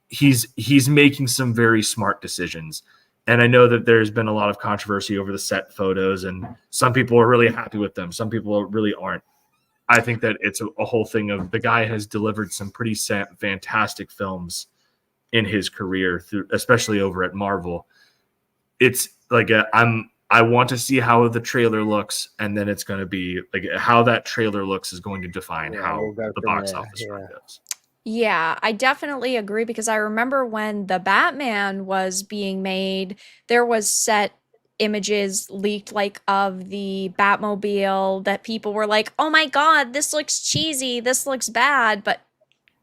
he's making some very smart decisions. And I know that there's been a lot of controversy over the set photos, and some people are really happy with them. Some people really aren't. I think that it's a whole thing of the guy has delivered some pretty fantastic films in his career, especially over at Marvel. It's like I want to see how the trailer looks, and then it's going to be like how that trailer looks is going to define how the box office run goes. Yeah, I definitely agree, because I remember when the Batman was being made, there was set images leaked like of the Batmobile that people were like, "Oh my God, this looks cheesy, this looks bad," but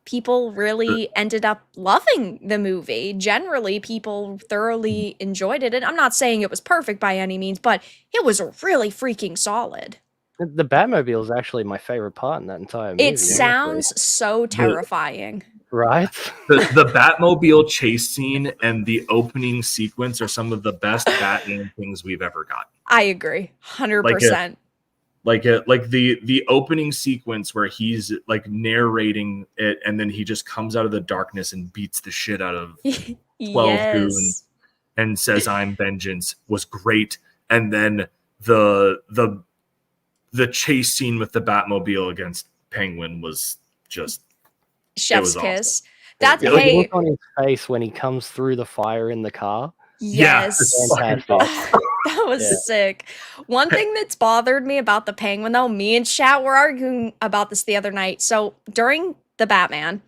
people really ended up loving the movie. Generally, people thoroughly enjoyed it. And I'm not saying it was perfect by any means, but it was really freaking solid. The Batmobile is actually my favorite part in that entire movie. It sounds so terrifying. Right? The Batmobile chase scene and the opening sequence are some of the best Batman things we've ever got. I agree, 100%. Like the opening sequence where he's like narrating it, and then he just comes out of the darkness and beats the shit out of 12 goons and says, "I'm vengeance," was great. And then the chase scene with the Batmobile against Penguin was just chef's kiss. Awesome. That's the look on his face when he comes through the fire in the car. Yes. That was sick. One thing that's bothered me about the Penguin, though, me and Chat were arguing about this the other night. So during the Batman,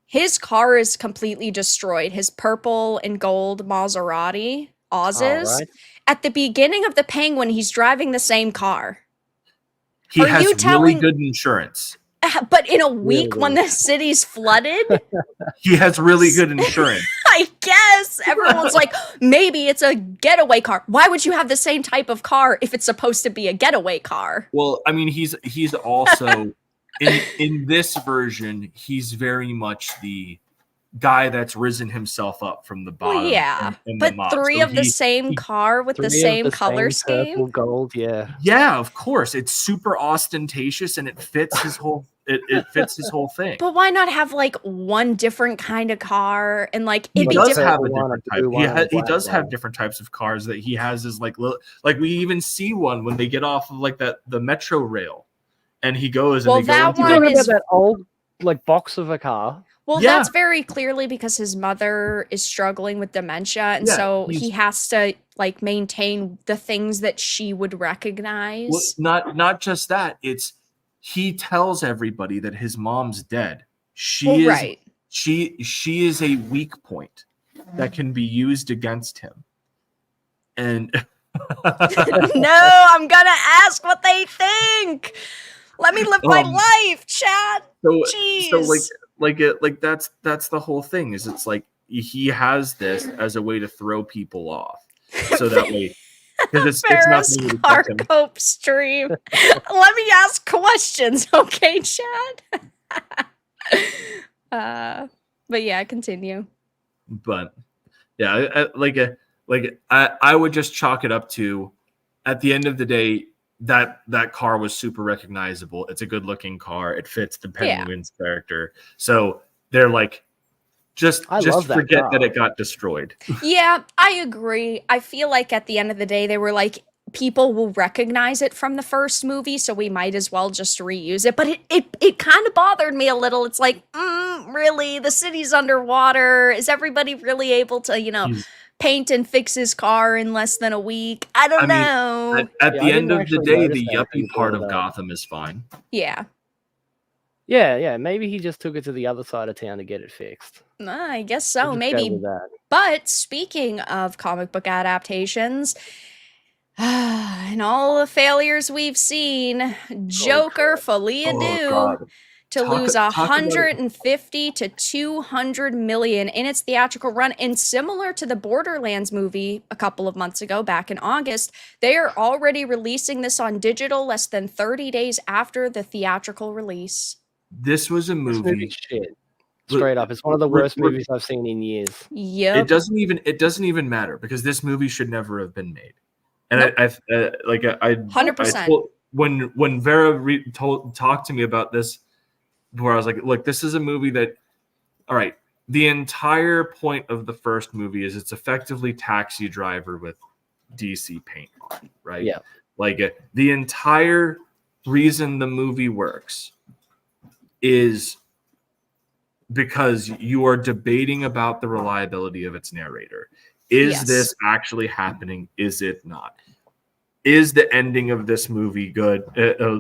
his car is completely destroyed. His purple and gold Maserati, Oz's. At the beginning of the Penguin, he's driving the same car. He has really good insurance. But in a week when the city's flooded, he has really good insurance. I guess everyone's like, maybe it's a getaway car. Why would you have the same type of car if it's supposed to be a getaway car? Well, I mean, he's also in this version, he's very much the guy that's risen himself up from the bottom. Well, yeah, but three of the same car with the same color scheme, purple, gold, yeah, of course, it's super ostentatious and it fits his whole. It fits his whole thing. But why not have like one different kind of car and like it'd be different? Have a different type. He does have different types of cars that he has. Is like we even see one when they get off of like the metro rail, and he goes. Well, and they you talking about that old like box of a car. Well, that's very clearly because his mother is struggling with dementia, and so he has to like maintain the things that she would recognize. Well, not just that. It's he tells everybody that his mom's dead. She is a weak point that can be used against him. And no, I'm gonna ask what they think. Let me live my life, Chad. So that's the whole thing. Is it's like he has this as a way to throw people off, so that way. Because it's nothing our cope stream. Let me ask questions, okay, Chad? But yeah, continue. But yeah, I would just chalk it up to, at the end of the day, that car was super recognizable. It's a good looking car. It fits the Penguin's character. So they're like, just forget that it got destroyed. Yeah, I agree. I feel like at the end of the day, they were like, people will recognize it from the first movie, so we might as well just reuse it. But it kind of bothered me a little. It's like, really? The city's underwater. Is everybody really able to, paint and fix his car in less than a week? I don't know. At the end of the day, the yuppie part of Gotham is fine. Yeah. Yeah. Maybe he just took it to the other side of town to get it fixed. I guess so, maybe. But speaking of comic book adaptations, and all the failures we've seen, Joker Folia Do to lose 150 to 200 million in its theatrical run. And similar to the Borderlands movie a couple of months ago, back in August, they are already releasing this on digital less than 30 days after the theatrical release. This was a movie. Shit. Straight up, it's one of the worst movies I've seen in years. Yep. It doesn't even matter because this movie should never have been made. And I 100%. When Vara talked to me about this, where I was like, look, this is a movie that, all right, the entire point of the first movie is it's effectively Taxi Driver with DC paint on, right? Yeah. Like the entire reason the movie works is because you are debating about the reliability of its narrator. Is this actually happening? Is it not? Is the ending of this movie good,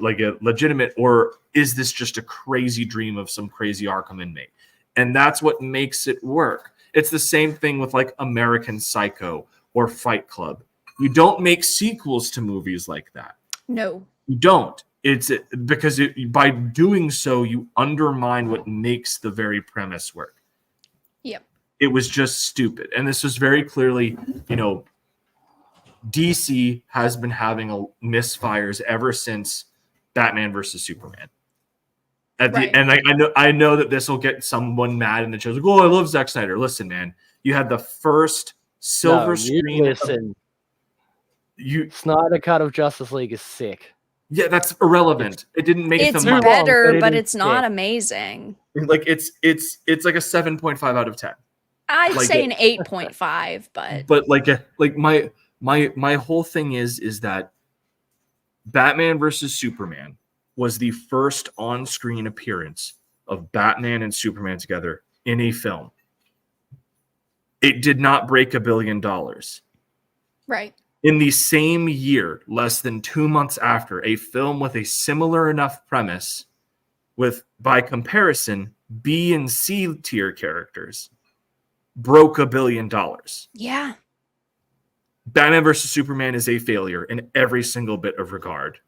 like a legitimate, or is this just a crazy dream of some crazy Arkham inmate? And that's what makes it work. It's the same thing with like American Psycho or Fight Club. You don't make sequels to movies like that. No. You don't. It's because by doing so, you undermine what makes the very premise work. Yep. It was just stupid. And this was very clearly, DC has been having misfires ever since Batman versus Superman. At the and I know that this will get someone mad in the show. Like, oh, I love Zack Snyder. Listen, man, you had the first silver screen. Listen, Snyder cut of Justice League is sick. Yeah, that's irrelevant. It didn't make it's them better, but it's not amazing. Like it's like a 7.5 out of 10. I'd say an 8.5, but my whole thing is that Batman versus Superman was the first on-screen appearance of Batman and Superman together in a film. It did not break $1 billion. Right. In the same year, less than 2 months after, a film with a similar enough premise with, by comparison, B and C tier characters broke $1 billion. Yeah. Batman versus Superman is a failure in every single bit of regard.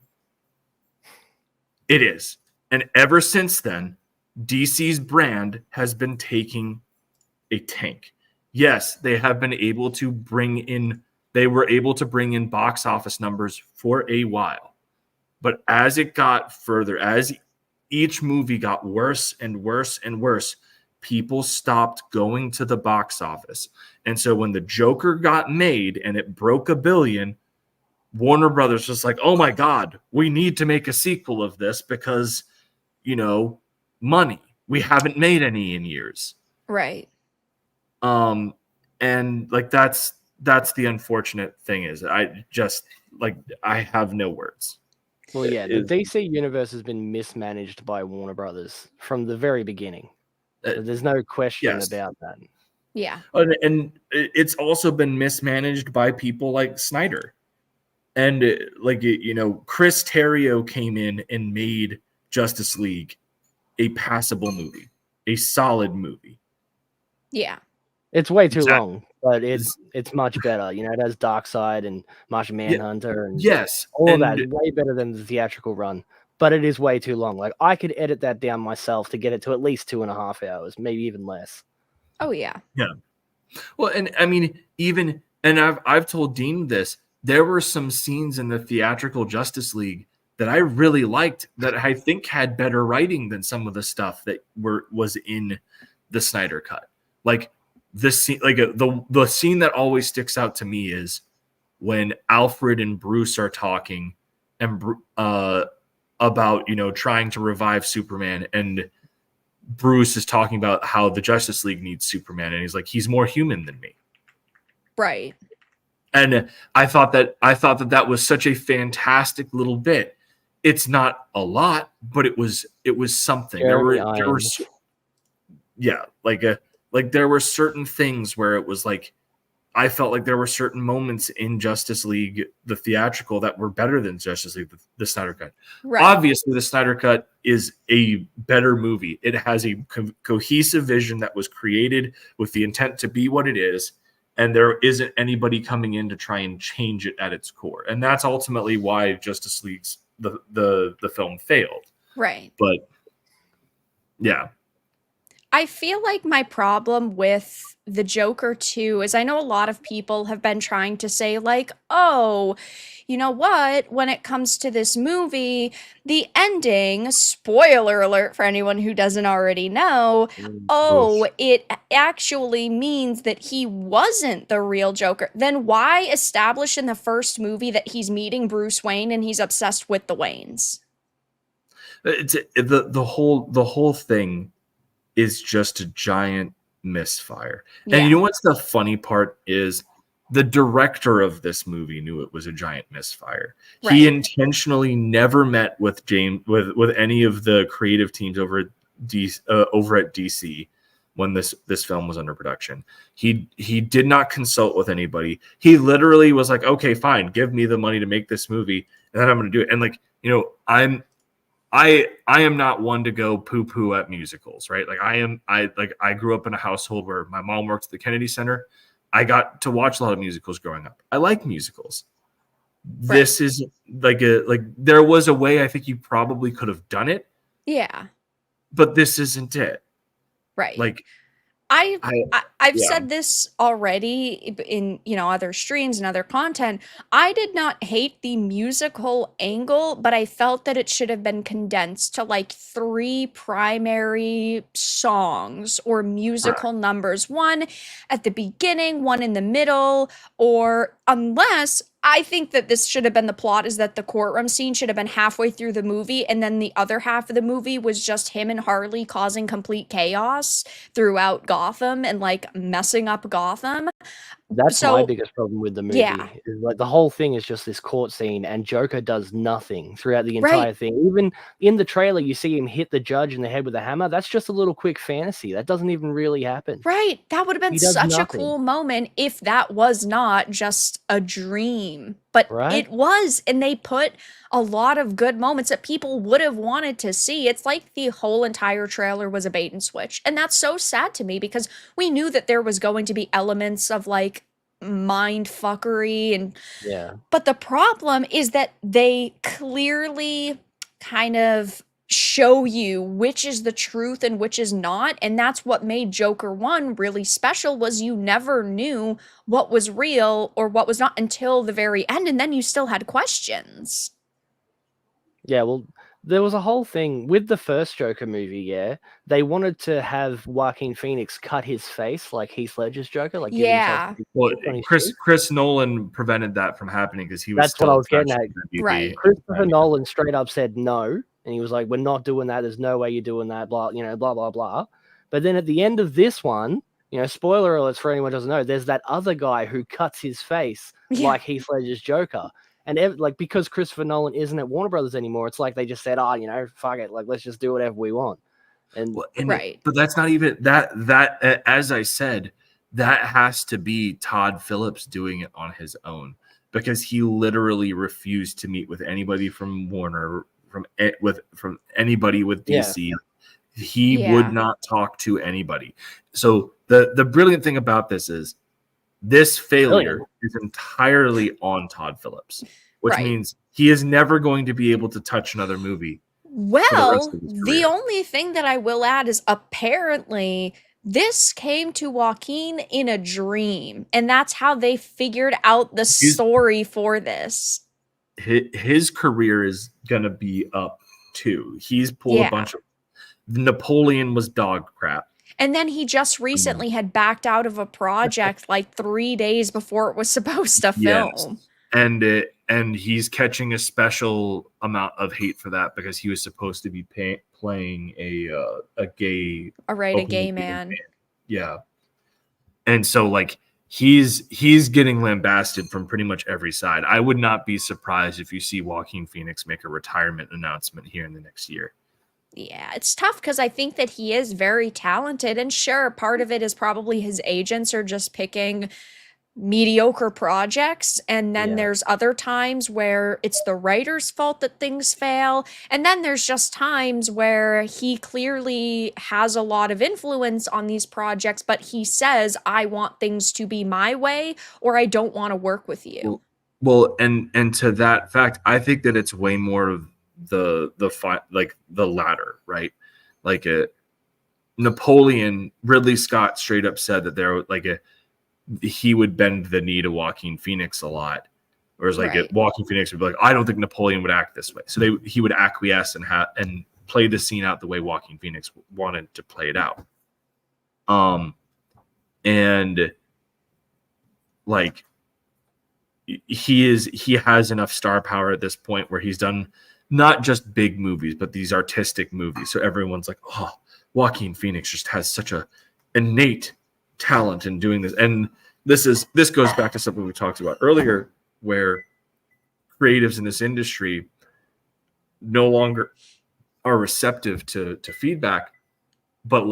It is. And ever since then, DC's brand has been taking a tank. Yes, they have been able to bring in box office numbers for a while. But as it got further, as each movie got worse and worse and worse, people stopped going to the box office. And so when the Joker got made and it broke $1 billion, Warner Brothers was like, oh my God, we need to make a sequel of this because, money. We haven't made any in years. Right. And like that's the unfortunate thing is I have no words. Well, yeah, the DC universe has been mismanaged by Warner Brothers from the very beginning. There's no question about that. Yeah. And it's also been mismanaged by people like Snyder. And Chris Terrio came in and made Justice League a passable movie, a solid movie. Yeah. It's way too long, but it's much better. It has Darkseid and Martian Manhunter and all that. It's way better than the theatrical run, but it is way too long. Like I could edit that down myself to get it to at least 2.5 hours, maybe even less. Oh yeah. Yeah. Well, and I mean, I've told Dean this. There were some scenes in the theatrical Justice League that I really liked that I think had better writing than some of the stuff that was in the Snyder cut. Like this scene, the scene that always sticks out to me is when Alfred and Bruce are talking and about trying to revive Superman, and Bruce is talking about how the Justice League needs Superman, and he's like, he's more human than me. Right. And I thought that was such a fantastic little bit. It's not a lot, but it was something. There were certain things where it was like I felt like there were certain moments in Justice League, the theatrical, that were better than Justice League, the Snyder Cut. Right. Obviously, the Snyder Cut is a better movie. It has a cohesive vision that was created with the intent to be what it is. And there isn't anybody coming in to try and change it at its core. And that's ultimately why Justice League's the film failed. Right. But yeah. I feel like my problem with the Joker 2 is I know a lot of people have been trying to say like, oh, you know what? When it comes to this movie, the ending, spoiler alert for anyone who doesn't already know, it actually means that he wasn't the real Joker. Then why establish in the first movie that he's meeting Bruce Wayne and he's obsessed with the Waynes? It's the whole thing is just a giant misfire. Yeah. And you know what's the funny part is the director of this movie knew it was a giant misfire. Right. He intentionally never met with with any of the creative teams over at DC when this film was under production. He did not consult with anybody. He literally was like, okay, fine, give me the money to make this movie, and then I'm going to do it. And I am not one to go poo-poo at musicals, right? Like I grew up in a household where my mom worked at the Kennedy Center. I got to watch a lot of musicals growing up. I like musicals. Right. This is there was a way I think you probably could have done it. Yeah. But this isn't it. Right. Like I've said this already in, other streams and other content. I did not hate the musical angle, but I felt that it should have been condensed to like 3 primary songs or musical numbers. One at the beginning, one in the middle, or unless I think that this should have been the plot, is that the courtroom scene should have been halfway through the movie, and then the other half of the movie was just him and Harley causing complete chaos throughout Gotham and like messing up Gotham. That's my biggest problem with the movie. Yeah. Is like the whole thing is just this court scene, and Joker does nothing throughout the entire thing. Even in the trailer, you see him hit the judge in the head with a hammer. That's just a little quick fantasy. That doesn't even really happen. Right. That would have been such a cool moment if that was not just a dream. But it was, and they put a lot of good moments that people would have wanted to see. It's like the whole entire trailer was a bait and switch. And that's so sad to me because we knew that there was going to be elements of like mind fuckery and but the problem is that they clearly kind of show you which is the truth and which is not, and that's what made Joker 1 really special, was you never knew what was real or what was not until the very end, and then you still had questions. Yeah, well, there was a whole thing with the first Joker movie, they wanted to have Joaquin Phoenix cut his face like Heath Ledger's Joker. Like, well, Chris Nolan prevented that from happening because he was That's what I was getting at. Right. Christopher Nolan straight up said no, and he was like, we're not doing that. There's no way you're doing that, blah, blah, blah, blah. But then at the end of this one, spoiler alerts for anyone who doesn't know, there's that other guy who cuts his face like Heath Ledger's Joker. And because Christopher Nolan isn't at Warner Brothers anymore, it's like they just said, fuck it, like let's just do whatever we want. But that's not even that. As I said, that has to be Todd Phillips doing it on his own, because he literally refused to meet with anybody from Warner, from anybody with DC. He would not talk to anybody. So the brilliant thing about this is, this failure is entirely on Todd Phillips, which means he is never going to be able to touch another movie. Well, the only thing that I will add is apparently this came to Joaquin in a dream, and that's how they figured out the story for this. His career is going to be up too. He's pulled a bunch of... Napoleon was dog crap. And then he just recently had backed out of a project like 3 days before it was supposed to film. Yes. And he's catching a special amount of hate for that because he was supposed to be playing a gay man. Yeah. And so like he's getting lambasted from pretty much every side. I would not be surprised if you see Joaquin Phoenix make a retirement announcement here in the next year. Yeah, it's tough because I think that he is very talented, and sure, part of it is probably his agents are just picking mediocre projects, and then there's other times where it's the writer's fault that things fail, and then there's just times where he clearly has a lot of influence on these projects, but he says, I want things to be my way, or I don't want to work with you. Well, and to that fact, I think that it's way more of the latter, right? Like Napoleon, Ridley Scott straight up said that he would bend the knee to Joaquin Phoenix a lot, whereas Joaquin Phoenix would be like, I don't think Napoleon would act this way, so he would acquiesce and play the scene out the way Joaquin Phoenix wanted to play it out. And like he has enough star power at this point where he's done not just big movies, but these artistic movies. So everyone's like, oh, Joaquin Phoenix just has such a innate talent in doing this. And this goes back to something we talked about earlier, where creatives in this industry no longer are receptive to feedback, but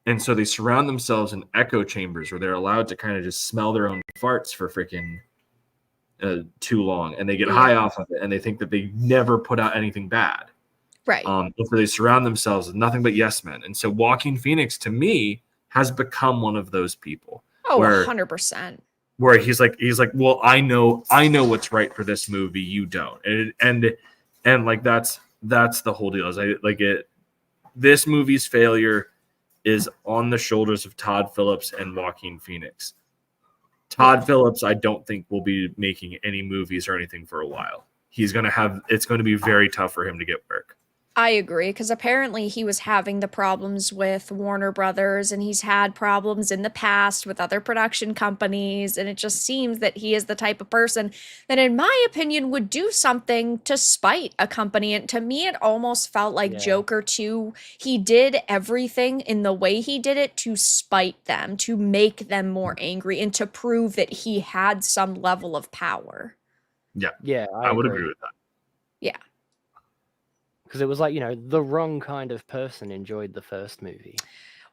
and so they surround themselves in echo chambers where they're allowed to kind of just smell their own farts for freaking too long, and they get high off of it, and they think that they never put out anything bad. Right. So they surround themselves with nothing but yes men. And so Joaquin Phoenix, to me, has become one of those people. Oh, 100%. Where he's like, well, I know what's right for this movie, you don't. And like that's the whole deal. Is this movie's failure is on the shoulders of Todd Phillips and Joaquin Phoenix. Todd Phillips, I don't think will be making any movies or anything for a while. It's going to be very tough for him to get work. I agree, because apparently he was having the problems with Warner Brothers, and he's had problems in the past with other production companies, and it just seems that he is the type of person that, in my opinion, would do something to spite a company. And to me, it almost felt like Joker 2. He did everything in the way he did it to spite them, to make them more angry, and to prove that he had some level of power. Yeah, I would agree with that. Yeah. Because it was like, the wrong kind of person enjoyed the first movie.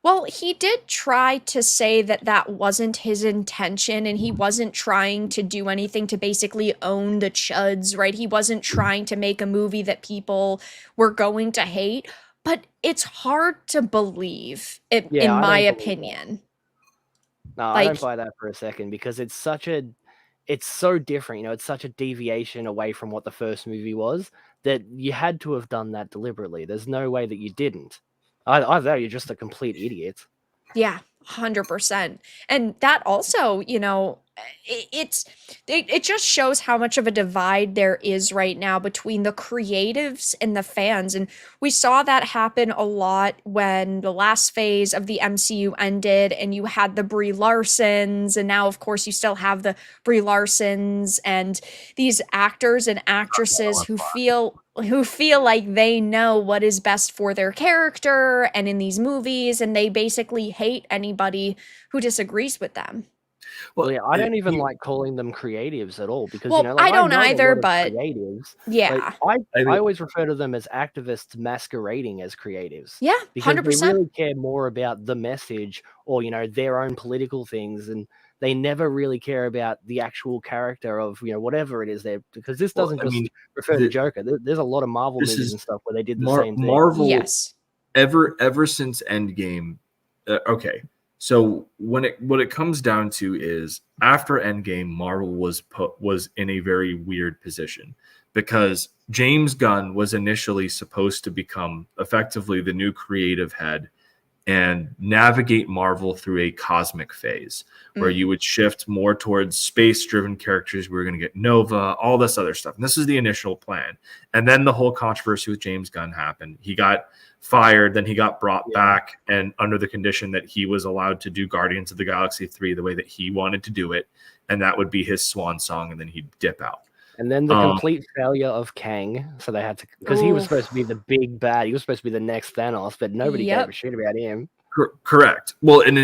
Well, he did try to say that that wasn't his intention, and he wasn't trying to do anything to basically own the chuds, right? He wasn't trying to make a movie that people were going to hate, but it's hard to believe, in my opinion. No, I don't buy that for a second, because it's so different, it's such a deviation away from what the first movie was, that you had to have done that deliberately. There's no way that you didn't. Either you're just a complete idiot. Yeah, 100%. And that also, it just shows how much of a divide there is right now between the creatives and the fans. And we saw that happen a lot when the last phase of the MCU ended, and you had the Brie Larsons, and now of course you still have the Brie Larsons and these actors and actresses who feel like they know what is best for their character and in these movies, and they basically hate anybody who disagrees with them. Well, yeah, I don't even like calling them creatives at all, because I don't either, but creatives. Yeah, I always refer to them as activists masquerading as creatives. Yeah, 100%. Because they really care more about the message or their own political things, and they never really care about the actual character of whatever it is there. Because this doesn't refer to Joker. There's a lot of Marvel movies and stuff where they did the same thing. Marvel, yes, ever since Endgame. Okay. So what it comes down to is, after Endgame, Marvel was in a very weird position, because James Gunn was initially supposed to become effectively the new creative head and navigate Marvel through a cosmic phase where you would shift more towards space-driven characters. We were going to get Nova, all this other stuff. And this is the initial plan. And then the whole controversy with James Gunn happened. He got fired, then he got brought back, and under the condition that he was allowed to do Guardians of the Galaxy 3 the way that he wanted to do it, and that would be his swan song, and then he'd dip out. And then the complete failure of Kang, so they had to, because he was supposed to be the big bad, he was supposed to be the next Thanos, but nobody gave a shit about him. Correct. Well, and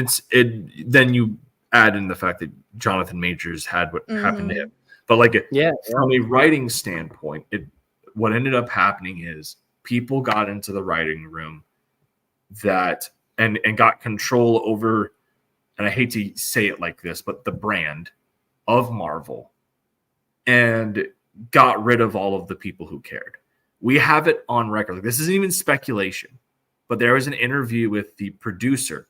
then you add in the fact that Jonathan Majors had what happened to him, but from a writing standpoint, what ended up happening is, people got into the writing room and got control over, and I hate to say it like this, but the brand of Marvel, and got rid of all of the people who cared. We have it on record. This isn't even speculation, but there was an interview with the producer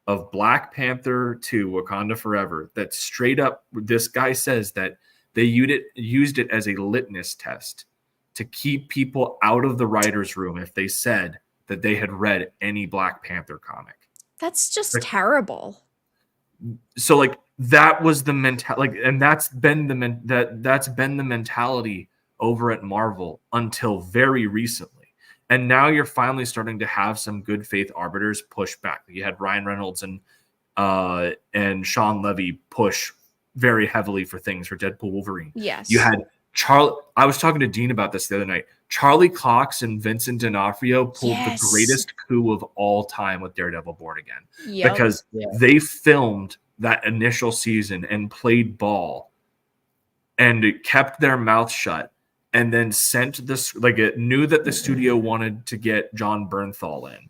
of Black Panther 2, Wakanda Forever, that straight up, this guy says that they used it as a litmus test to keep people out of the writer's room if they said that they had read any Black Panther comic. That's just terrible. So that was the mentality, and that's been the mentality over at Marvel until very recently. And now you're finally starting to have some good faith arbiters push back. You had Ryan Reynolds and Sean Levy push very heavily for things for Deadpool Wolverine. Yes. You had I was talking to Dean about this the other night. Charlie Cox and Vincent D'Onofrio pulled the greatest coup of all time with Daredevil Born Again, because they filmed that initial season and played ball and kept their mouth shut, and then sent this, it knew that the studio wanted to get John Bernthal in,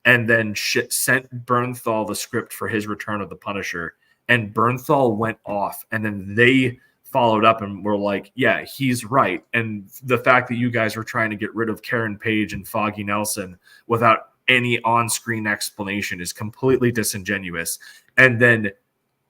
and then sent Bernthal the script for his Return of the Punisher, and Bernthal went off, and then they followed up and were like, yeah, he's right. And the fact that you guys were trying to get rid of Karen Page and Foggy Nelson without any on-screen explanation is completely disingenuous. And then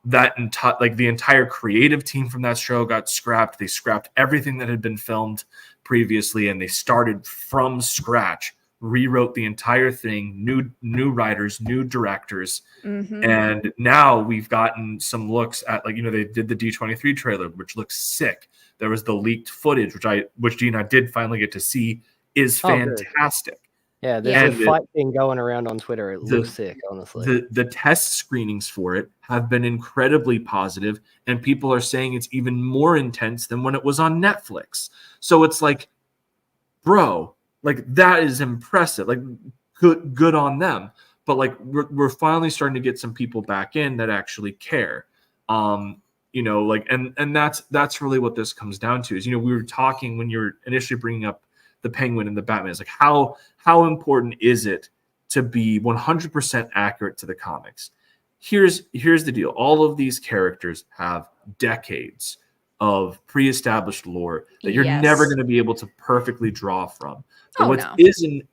the entire creative team from that show got scrapped. They scrapped everything that had been filmed previously, and they started from scratch rewrote the entire thing, new writers, new directors. Mm-hmm. And now we've gotten some looks at, like, they did the D23 trailer, which looks sick. There was the leaked footage, which Gene and I did finally get to see, is fantastic. Yeah, there's a fight thing going around on Twitter. It looks sick, honestly. The test screenings for it have been incredibly positive, and people are saying it's even more intense than when it was on Netflix. So it's like, bro, like, that is impressive. Like, good on them. But like, we're finally starting to get some people back in that actually care. Like, and that's really what this comes down to is, we were talking when you were initially bringing up the Penguin and the Batman. It's like, how important is it to be 100% accurate to the comics? Here's the deal. All of these characters have decades of pre-established lore that you're never going to be able to perfectly draw from. But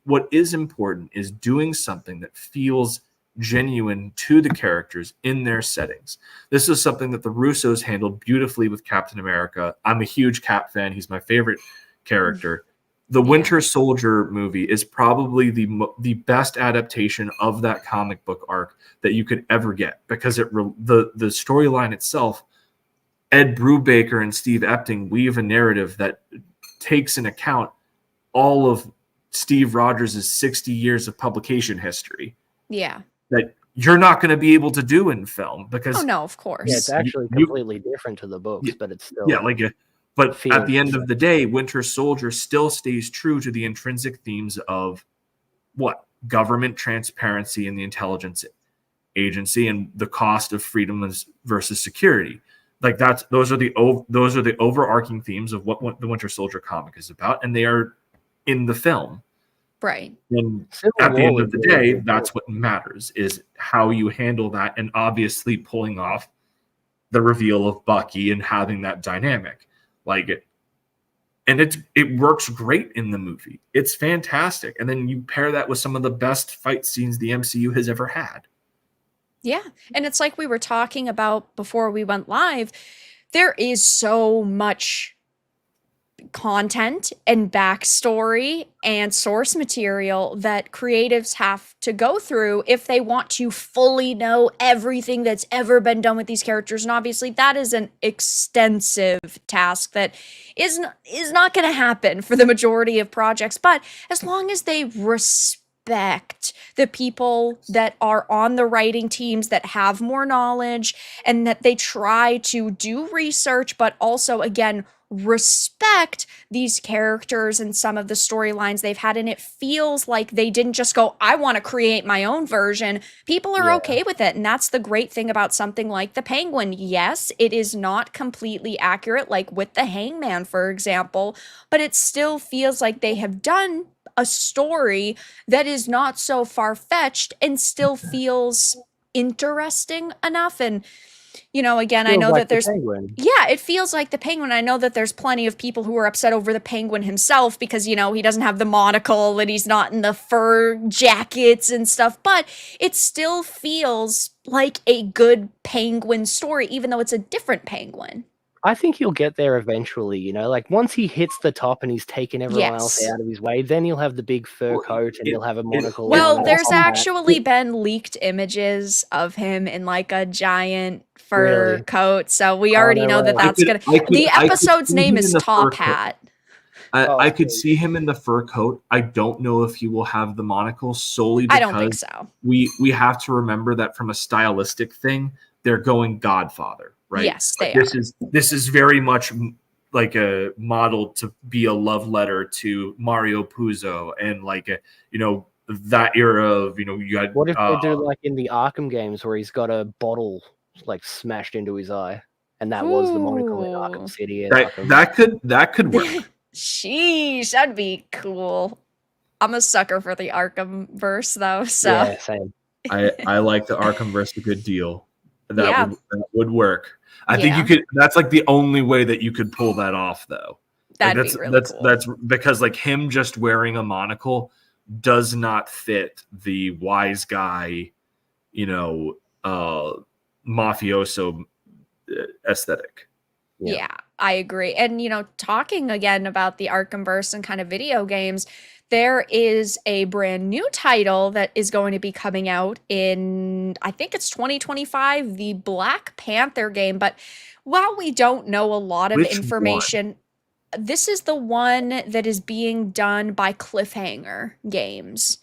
what is important is doing something that feels genuine to the characters in their settings. This is something that the Russos handled beautifully with Captain America. I'm a huge Cap fan. He's my favorite character. The Winter Soldier movie is probably the best adaptation of that comic book arc that you could ever get, because the storyline itself, Ed Brubaker and Steve Epting weave a narrative that takes into account all of Steve Rogers' 60 years of publication history. Yeah. That you're not going to be able to do in film, because... Oh, no, of course. Yeah, it's actually completely different to the books, but it's still... Yeah, but at the end of the day, Winter Soldier still stays true to the intrinsic themes of what? Government transparency and the intelligence agency, and the cost of freedom versus security. Like, those are the overarching themes of what the Winter Soldier comic is about, and they are in the film. Right. And at the end of the day, that's what matters, is how you handle that, and obviously pulling off the reveal of Bucky and having that dynamic. And it works great in the movie. It's fantastic. And then you pair that with some of the best fight scenes the MCU has ever had. Yeah. And it's like we were talking about before we went live. There is so much content and backstory and source material that creatives have to go through if they want to fully know everything that's ever been done with these characters. And obviously that is an extensive task that is not going to happen for the majority of projects. But as long as they respect the people that are on the writing teams that have more knowledge, and that they try to do research, but also, again, respect these characters and some of the storylines they've had, and it feels like they didn't just go, I want to create my own version. People are okay with it, and that's the great thing about something like the Penguin. Yes, it is not completely accurate, like with the Hangman, for example, but it still feels like they have done a story that is not so far-fetched and still feels interesting enough. And again, I know that there's... Yeah, it feels like the Penguin. I know that there's plenty of people who are upset over the Penguin himself because, he doesn't have the monocle and he's not in the fur jackets and stuff, but it still feels like a good Penguin story, even though it's a different Penguin. I think he'll get there eventually, like once he hits the top and he's taken everyone else out of his way, then he'll have the big fur coat and he'll have a monocle. Well, there's actually been leaked images of him in like a giant fur coat, so we already know that that's the episode's name is Top Hat. I could see him in the fur coat. I don't know if he will have the monocle, solely because I don't think so. We have to remember that from a stylistic thing, they're going Godfather. Right? Yes, This is very much like a model to be a love letter to Mario Puzo and that era of you had. What if they do like in the Arkham games where he's got a bottle like smashed into his eye, and that was the monocle in Arkham City? And that could work. Sheesh, that'd be cool. I'm a sucker for the Arkham verse though, so yeah, same. I like the Arkham verse a good deal. That would work. I think you could. That's like the only way that you could pull that off, though. That'd be really cool. That's because like him just wearing a monocle does not fit the wise guy, mafioso aesthetic. Yeah, I agree. And, talking again about the Arkhamverse and kind of video games, there is a brand new title that is going to be coming out in, I think it's 2025, the Black Panther game. But while we don't know a lot of Which one? information, this is the one that is being done by Cliffhanger Games.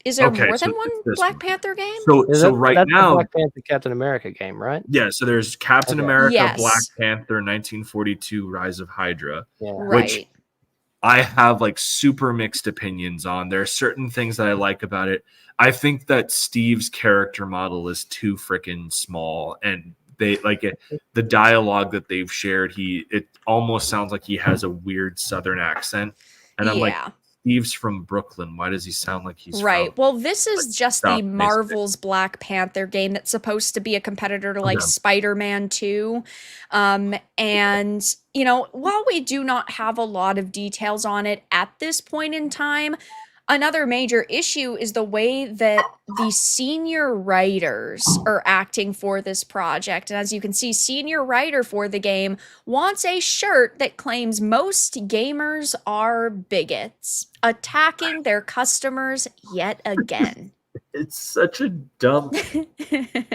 Is there Okay, more so than one it's this Black one. Panther game? So right that's now, the Black Panther Captain America game, right? yeah. So there's Captain Okay. America, Yes. Black Panther, 1942, Rise of Hydra, Yeah. which Right. I have like super mixed opinions on. There are certain things that I like about it. I think that Steve's character model is too freaking small, and they like it. The dialogue that they've shared, it almost sounds like he has a weird Southern accent, and I'm like, Yeah. Steve's from Brooklyn. Why does he sound like he's Right. from Well, this is just the South Marvel's Black Panther game that's supposed to be a competitor to like Okay. Spider-Man 2. And, while we do not have a lot of details on it at this point in time, another major issue is the way that the senior writers are acting for this project. And as you can see, senior writer for the game wants a shirt that claims most gamers are bigots, attacking their customers yet again. It's such a dumb.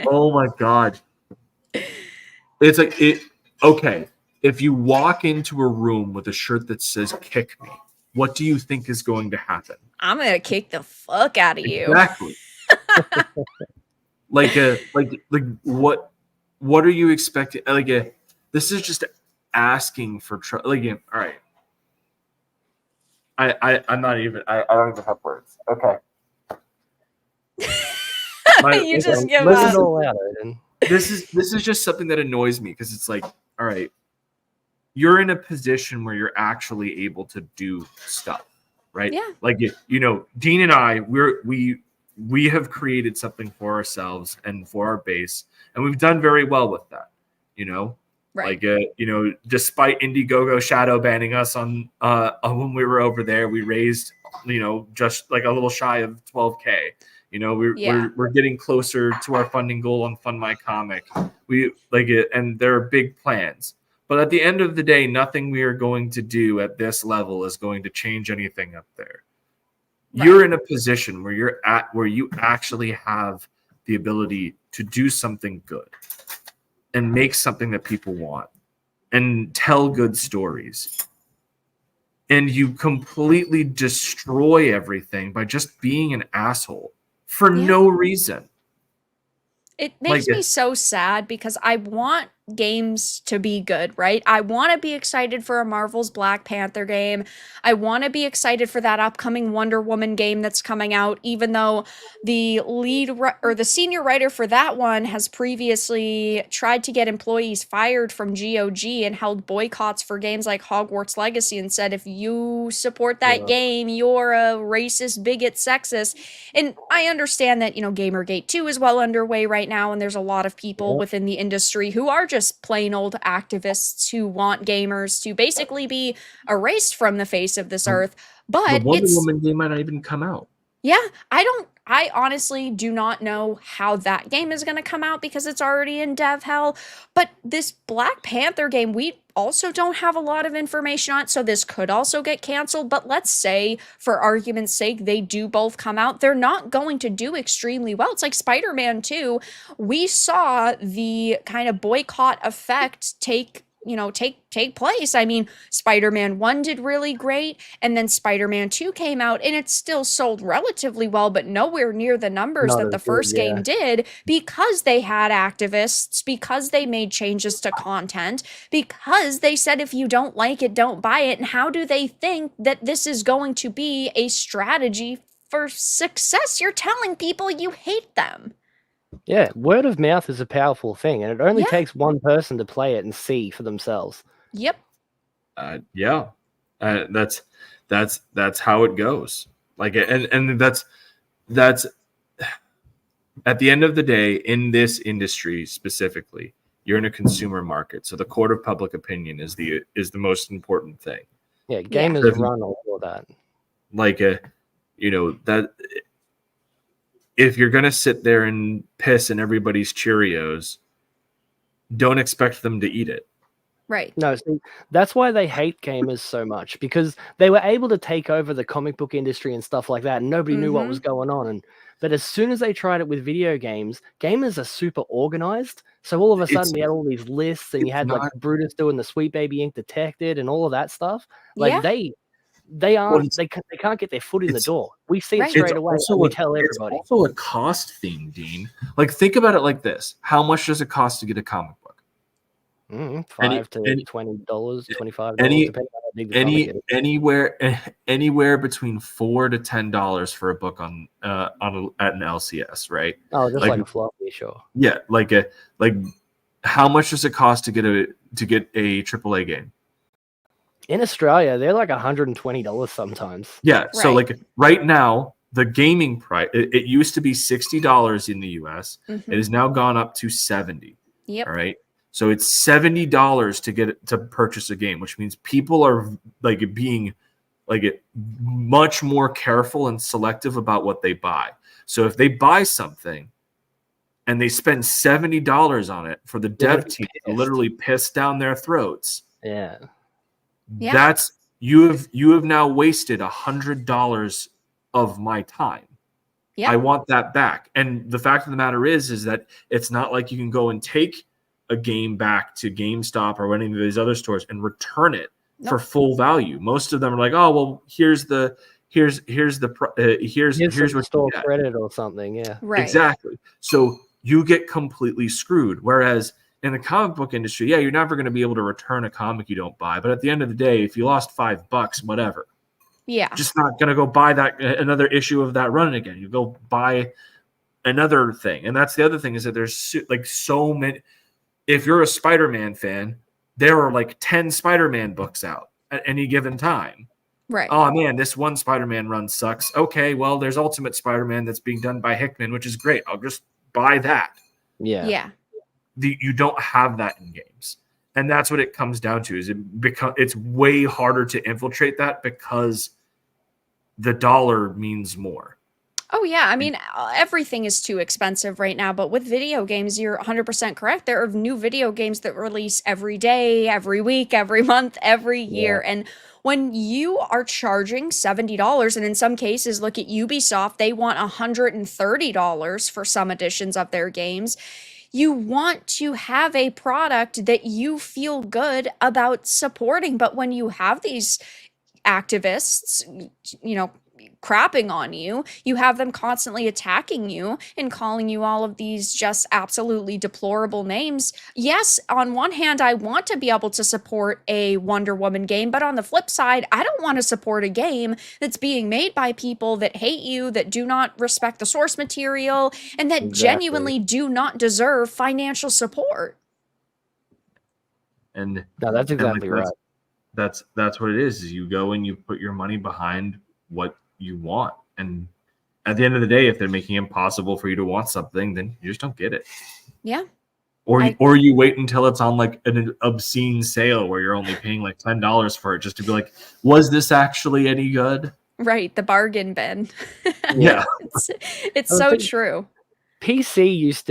Oh my god. It's like it. Okay, if you walk into a room with a shirt that says "kick me," what do you think is going to happen? I'm gonna kick the fuck out of you. Exactly. like what are you expecting? This is just asking for trouble. All right. I'm not even. I don't even have words. Okay. You just give Listen up. all out, Odin. This is just something that annoys me because it's like, all right, you're in a position where you're actually able to do stuff, right? Yeah. Like Dean and I, we have created something for ourselves and for our base, and we've done very well with that. Right. Despite Indiegogo shadow banning us on when we were over there, we raised just like a little shy of 12K. We're getting closer to our funding goal on Fund My Comic. We like it, and there are big plans. But at the end of the day, nothing we are going to do at this level is going to change anything up there. Right. You're in a position where you actually have the ability to do something good and make something that people want and tell good stories. And you completely destroy everything by just being an asshole. For no reason. It makes me so sad because I want games to be good, right? I want to be excited for a Marvel's Black Panther game. I want to be excited for that upcoming Wonder Woman game that's coming out, even though the the senior writer for that one has previously tried to get employees fired from GOG and held boycotts for games like Hogwarts Legacy and said, if you support that game, you're a racist, bigot, sexist. And I understand that, Gamergate 2 is well underway right now, and there's a lot of people within the industry who are just plain old activists who want gamers to basically be erased from the face of this earth. But the Wonder Woman game might not even come out. Yeah, I honestly do not know how that game is going to come out because it's already in dev hell. But this Black Panther game, we also don't have a lot of information on it, so this could also get canceled. But let's say, for argument's sake, they do both come out. They're not going to do extremely well. It's like Spider-Man 2. We saw the kind of boycott effect take place. I mean, Spider-Man 1 did really great, and then Spider-Man 2 came out, and it still sold relatively well, but nowhere near the numbers that the first game did, because they had activists, because they made changes to content, because they said if you don't like it, don't buy it. And how do they think that this is going to be a strategy for success? You're telling people you hate them. Yeah, word of mouth is a powerful thing, and it only takes one person to play it and see for themselves. Yep. That's how it goes. Like, and that's at the end of the day, in this industry specifically, you're in a consumer market, so the court of public opinion is the most important thing. Yeah, gamers run all of that. Like that. If you're going to sit there and piss in everybody's Cheerios, don't expect them to eat it. Right. No, see, that's why they hate gamers so much, because they were able to take over the comic book industry and stuff like that, and nobody knew what was going on. But as soon as they tried it with video games, gamers are super organized. So all of a sudden, we had all these lists, and you had like Brutus doing the Sweet Baby Ink Detected and all of that stuff. Like they can't get their foot in the door. We see it straight away. And we tell everybody. It's also a cost thing, Dean. Like, think about it like this: how much does it cost to get a comic book? $5 to $20, $25, depending on how big the comic is. Anywhere between $4 to $10 for a book at an LCS, right? Oh, just like a floppy, sure. Yeah, like how much does it cost to get a AAA game? In Australia, they're like $120 sometimes. Yeah, so like right now, the gaming price it used to be $60 in the US. It has now gone up to $70. Yep. All right. So it's $70 to purchase a game, which means people are like being much more careful and selective about what they buy. So if they buy something and they spend $70 on it for the dev team to literally piss down their throats, that's you have now wasted $100 of my time. Yeah. I want that back. And the fact of the matter is that it's not like you can go and take a game back to GameStop or any of these other stores and return it for full value. Most of them are like, oh well, here's what store credit or something. Yeah, right. Exactly. So you get completely screwed. Whereas in the comic book industry, you're never going to be able to return a comic you don't buy. But at the end of the day, if you lost $5, whatever. Yeah. Just not going to go buy another issue of that run again. You go buy another thing, and that's the other thing is that there's like so many. If you're a Spider-Man fan, there are like 10 Spider-Man books out at any given time. Right. Oh, man, this one Spider-Man run sucks. Okay, well, there's Ultimate Spider-Man that's being done by Hickman, which is great. I'll just buy that. Yeah. Yeah. You don't have that in games. And that's what it comes down to. It's way harder to infiltrate that because the dollar means more. Oh, yeah. I mean, everything is too expensive right now. But with video games, you're 100% correct. There are new video games that release every day, every week, every month, every year. And when you are charging $70, and in some cases, look at Ubisoft, they want $130 for some editions of their games. You want to have a product that you feel good about supporting. But when you have these activists, crapping on you, you have them constantly attacking you and calling you all of these just absolutely deplorable names. Yes, on one hand, I want to be able to support a Wonder Woman game, but on the flip side, I don't want to support a game that's being made by people that hate you, that do not respect the source material, and that genuinely do not deserve financial support. And no, that's exactly right. That's what it is you go and you put your money behind what you want, and at the end of the day, if they're making it impossible for you to want something, then you just don't get it. Yeah. Or you wait until it's on like an obscene sale where you're only paying like $10 for it just to be like, was this actually any good? Right, the bargain bin. Yeah. it's so true. PCs used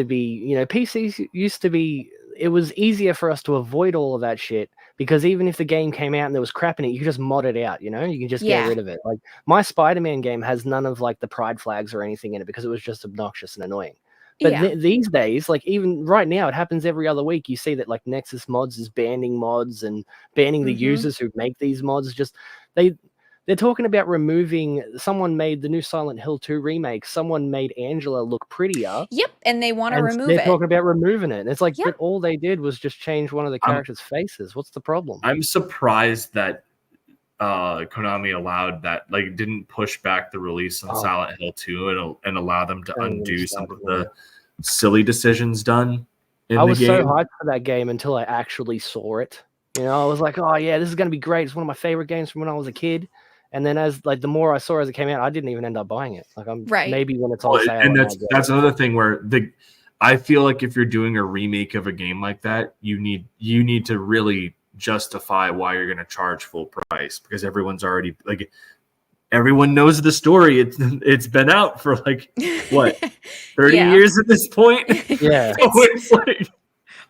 to be it was easier for us to avoid all of that shit, because even if the game came out and there was crap in it, you could just mod it out, you can just get rid of it. Like my Spider-Man game has none of like the pride flags or anything in it because it was just obnoxious and annoying. But these days, like even right now, it happens every other week. You see that like Nexus Mods is banning mods and banning the users who make these mods. Just they're talking about removing. Someone made the new Silent Hill 2 remake. Someone made Angela look prettier. Yep, and they want to remove it. They're talking about removing it. And it's like, but all they did was just change one of the characters' faces. What's the problem? I'm surprised that Konami allowed that, like, didn't push back the release on Silent Hill 2 and allow them to undo some of the silly decisions done in the game. I was so hyped for that game until I actually saw it. I was like, oh yeah, this is going to be great. It's one of my favorite games from when I was a kid. And then as like the more I saw as it came out, I didn't even end up buying it. Like maybe when it's all sale. And that's another thing where I feel like if you're doing a remake of a game like that, you need to really justify why you're going to charge full price, because everyone's already like, everyone knows the story. It's been out for like what 30 years at this point. Yeah.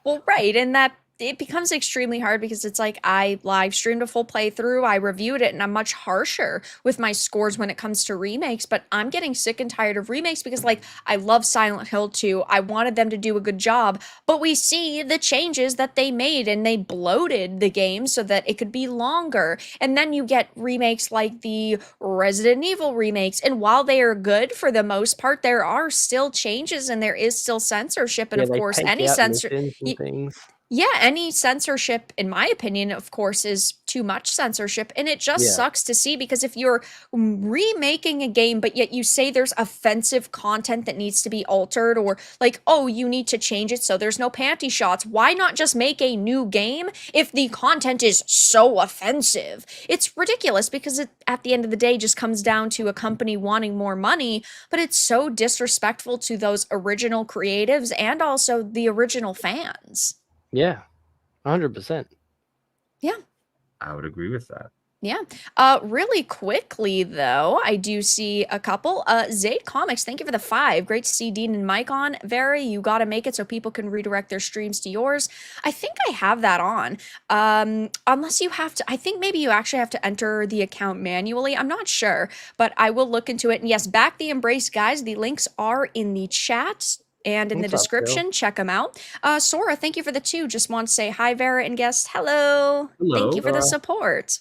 Well, right, and that it becomes extremely hard because it's like I live streamed a full playthrough, I reviewed it, and I'm much harsher with my scores when it comes to remakes. But I'm getting sick and tired of remakes because, like, I love Silent Hill 2. I wanted them to do a good job, but we see the changes that they made, and they bloated the game so that it could be longer. And then you get remakes like the Resident Evil remakes, and while they are good for the most part, there are still changes and there is still censorship. And Yeah, of they course, take any out censor missions and things. yeah, any censorship, in my opinion, of course, is too much censorship. And it just sucks to see, because if you're remaking a game, but yet you say there's offensive content that needs to be altered, or like, oh, you need to change it so there's no panty shots, why not just make a new game if the content is so offensive? It's ridiculous, because it, at the end of the day, just comes down to a company wanting more money, but it's so disrespectful to those original creatives and also the original fans. Yeah, 100%. Yeah. I would agree with that. Yeah. Really quickly, though, I do see a couple. Zayd Comics, thank you for the 5. Great to see Dean and Mike on. Vara, you got to make it so people can redirect their streams to yours. I think I have that on. Unless you have to, I think maybe you actually have to enter the account manually. I'm not sure, but I will look into it. And yes, back the embrace, guys. The links are in the chat and in the description. Check them out. Sora, thank you for the 2. Just want to say hi, Vara and guest. Hello. Thank you for the support.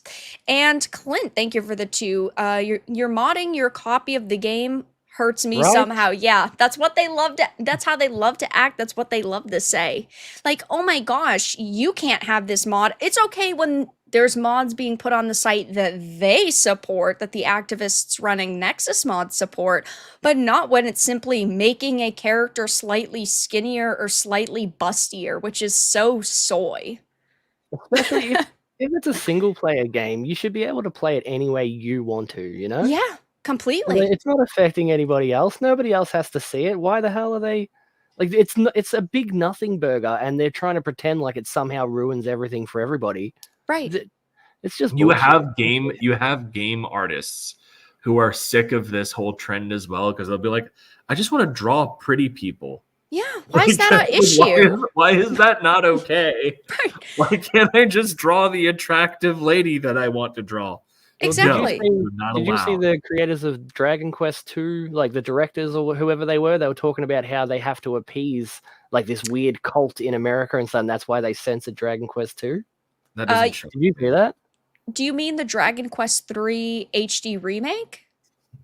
And Clint, thank you for the 2. You're modding your copy of the game hurts me somehow. Yeah, that's what they love to, that's how they love to act. That's what they love to say. Like, oh my gosh, you can't have this mod. It's okay when there's mods being put on the site that they support, that the activists running Nexus mods support, but not when it's simply making a character slightly skinnier or slightly bustier, which is so soy. Especially if it's a single player game, you should be able to play it any way you want to, you know? Yeah, completely. It's not affecting anybody else. Nobody else has to see it. Why the hell are they... Like, it's a big nothing burger, and they're trying to pretend like it somehow ruins everything for everybody. Right. It's just you bullshit. have game artists who are sick of this whole trend as well, because they'll be like, I just want to draw pretty people. Yeah, why is that an issue? Why is that not okay? Right. Why can't I just draw the attractive lady that I want to draw? Exactly. Did you see the creators of Dragon Quest II, like the directors or whoever they were talking about how they have to appease like this weird cult in America and stuff, and that's why they censored Dragon Quest II? That doesn't show. Did you hear that? Do you mean the Dragon Quest III HD remake?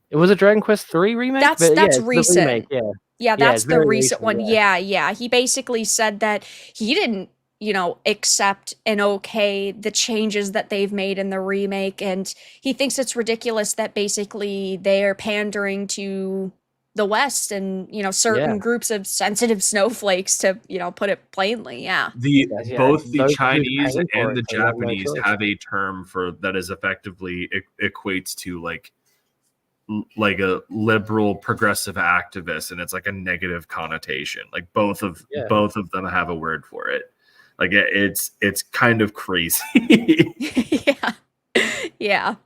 It was a Dragon Quest III remake? That's recent. Remake, yeah. Yeah, that's the recent one. Yeah. Yeah. He basically said that he didn't, accept and okay the changes that they've made in the remake, and he thinks it's ridiculous that basically they're pandering to the West and, certain groups of sensitive snowflakes, to, put it plainly. Yeah. Both the Chinese and the Japanese have a term for that is effectively equates to like a liberal progressive activist, and it's like a negative connotation. Like both of them have a word for it. Like it's kind of crazy. Yeah.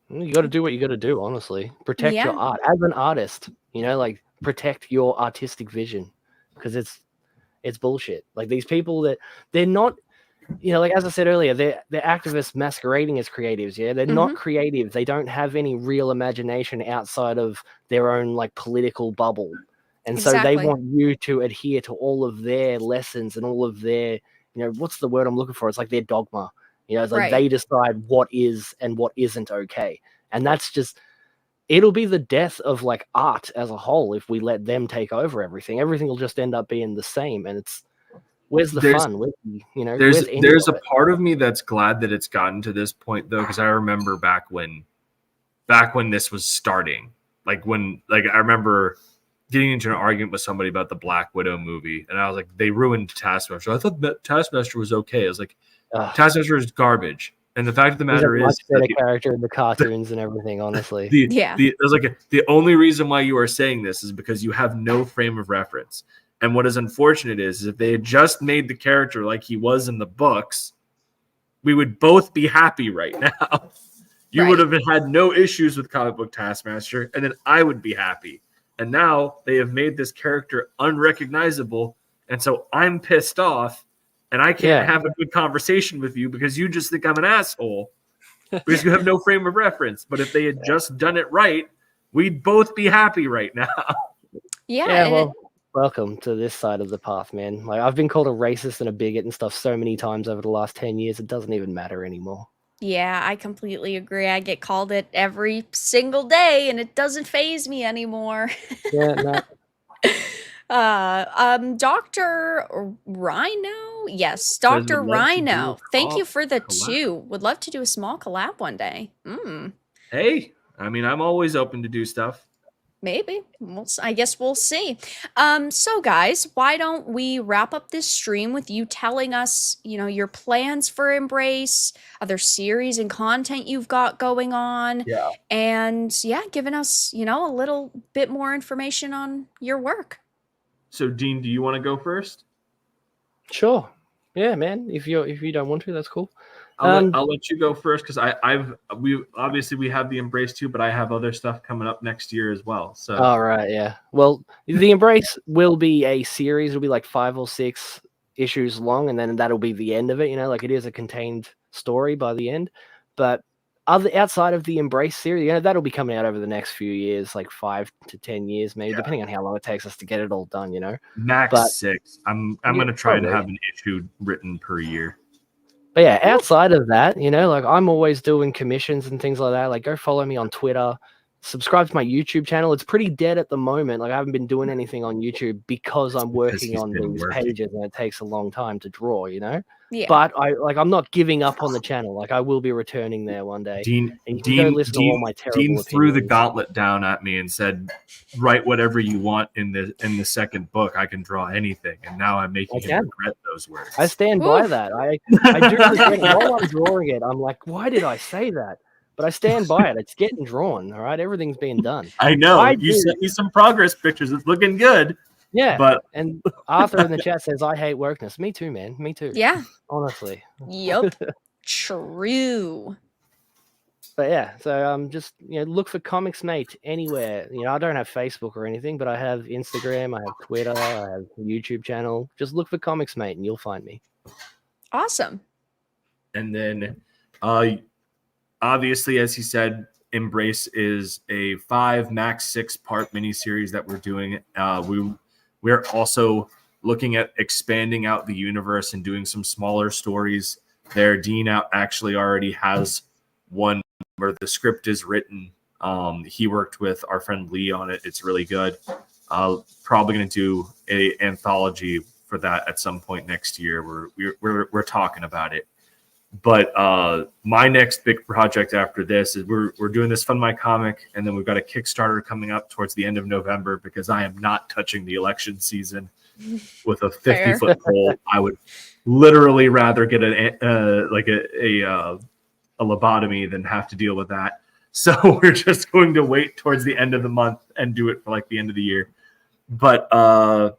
You got to do what you got to do, honestly. Protect your art as an artist, like protect your artistic vision, because it's bullshit. Like these people they're not, like as I said earlier, they're activists masquerading as creatives. Yeah, they're not creative. They don't have any real imagination outside of their own like political bubble, and so they want you to adhere to all of their lessons and all of their, what's the word I'm looking for? It's like their dogma. It's like they decide what is and what isn't okay, and that's just. It'll be the death of like art as a whole if we let them take over everything. Everything will just end up being the same, and it's. Where's the fun? There's a part of me that's glad that it's gotten to this point, though, because I remember back when this was starting, I remember getting into an argument with somebody about the Black Widow movie, and I was like, they ruined Taskmaster. I thought that Taskmaster was okay. I was like, Taskmaster is garbage. And the fact of the matter is, better character in the cartoons and everything. Honestly, I was like, the only reason why you are saying this is because you have no frame of reference. And what is unfortunate is if they had just made the character like he was in the books, we would both be happy right now. You would have had no issues with comic book Taskmaster, and then I would be happy. And now they have made this character unrecognizable, and so I'm pissed off And I can't have a good conversation with you because you just think I'm an asshole because you have no frame of reference. But if they had just done it right, we'd both be happy right now. Yeah. Well, welcome to this side of the path, man. Like, I've been called a racist and a bigot and stuff so many times over the last 10 years, it doesn't even matter anymore. Yeah, I completely agree. I get called it every single day, and it doesn't faze me anymore. Yeah, no. Dr. Rhino? Yes, Dr. Rhino. Thank you for the collab. 2. Would love to do a small collab one day. Hey, I mean, I'm always open to do stuff. Maybe. I guess we'll see. So guys, why don't we wrap up this stream with you telling us, your plans for Embrace, other series and content you've got going on. Yeah. And giving us, a little bit more information on your work. So Dean, do you want to go first? Sure. Yeah, man. If you don't want to, that's cool. I'll let you go first because we have the Embrace too, but I have other stuff coming up next year as well. So all right, yeah. Well, the Embrace will be a series. It'll be like 5 or 6 issues long, and then that'll be the end of it. Like, it is a contained story by the end. But outside of the Embrace series, that'll be coming out over the next few years, like 5 to 10 years, maybe, depending on how long it takes us to get it all done. Max 6. I'm going to try and have an issue written per year. But yeah, outside of that, like, I'm always doing commissions and things like that. Like, go follow me on Twitter, subscribe to my YouTube channel. It's pretty dead at the moment. Like, I haven't been doing anything on YouTube because I'm working on these pages, and it takes a long time to draw, Yeah. But I'm not giving up on the channel. Like, I will be returning there one day. Dean threw the gauntlet down at me and said, "Write whatever you want in the second book. I can draw anything." And now I'm making him regret those words. I stand by that. I do regret while I'm drawing it. I'm like, why did I say that? But I stand by it. It's getting drawn. All right, everything's being done. I know. You sent me some progress pictures. It's looking good. Yeah, and Arthur in the chat says, "I hate wokeness." Me too, man. Me too. Yeah. Honestly. Yep. True. But yeah, so just look for Comics Mate anywhere. I don't have Facebook or anything, but I have Instagram, I have Twitter, I have a YouTube channel. Just look for Comics Mate, and you'll find me. Awesome. And then, obviously, as he said, Embrace is a 5 max 6 part miniseries that we're doing. We're also looking at expanding out the universe and doing some smaller stories there. Dean actually already has one where the script is written. He worked with our friend Lee on it. It's really good. Probably going to do an anthology for that at some point next year. We're talking about it. But my next big project after this is we're doing this Fund My Comic, and then we've got a Kickstarter coming up towards the end of November because I am not touching the election season with a 50-foot pole. I would literally rather get a lobotomy than have to deal with that. So we're just going to wait towards the end of the month and do it for like the end of the year. But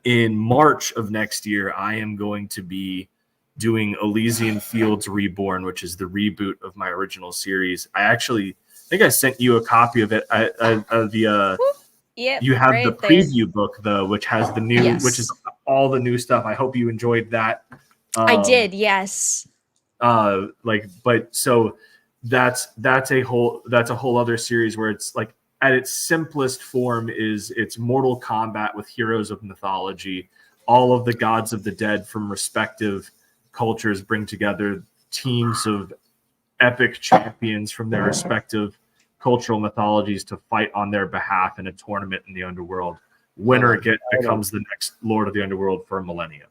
in March of next year, I am going to be doing Elysian Fields Reborn, which is the reboot of my original series. I think I sent you a copy of it. You have the preview book though, which has the new, which is all the new stuff. I hope you enjoyed that. I did, yes. So that's a whole other series where it's like at its simplest form it's Mortal Kombat with heroes of mythology. All of the gods of the dead from respective cultures bring together teams of epic champions from their respective cultural mythologies to fight on their behalf in a tournament in the underworld. Winner becomes the next Lord of the Underworld for a millennium.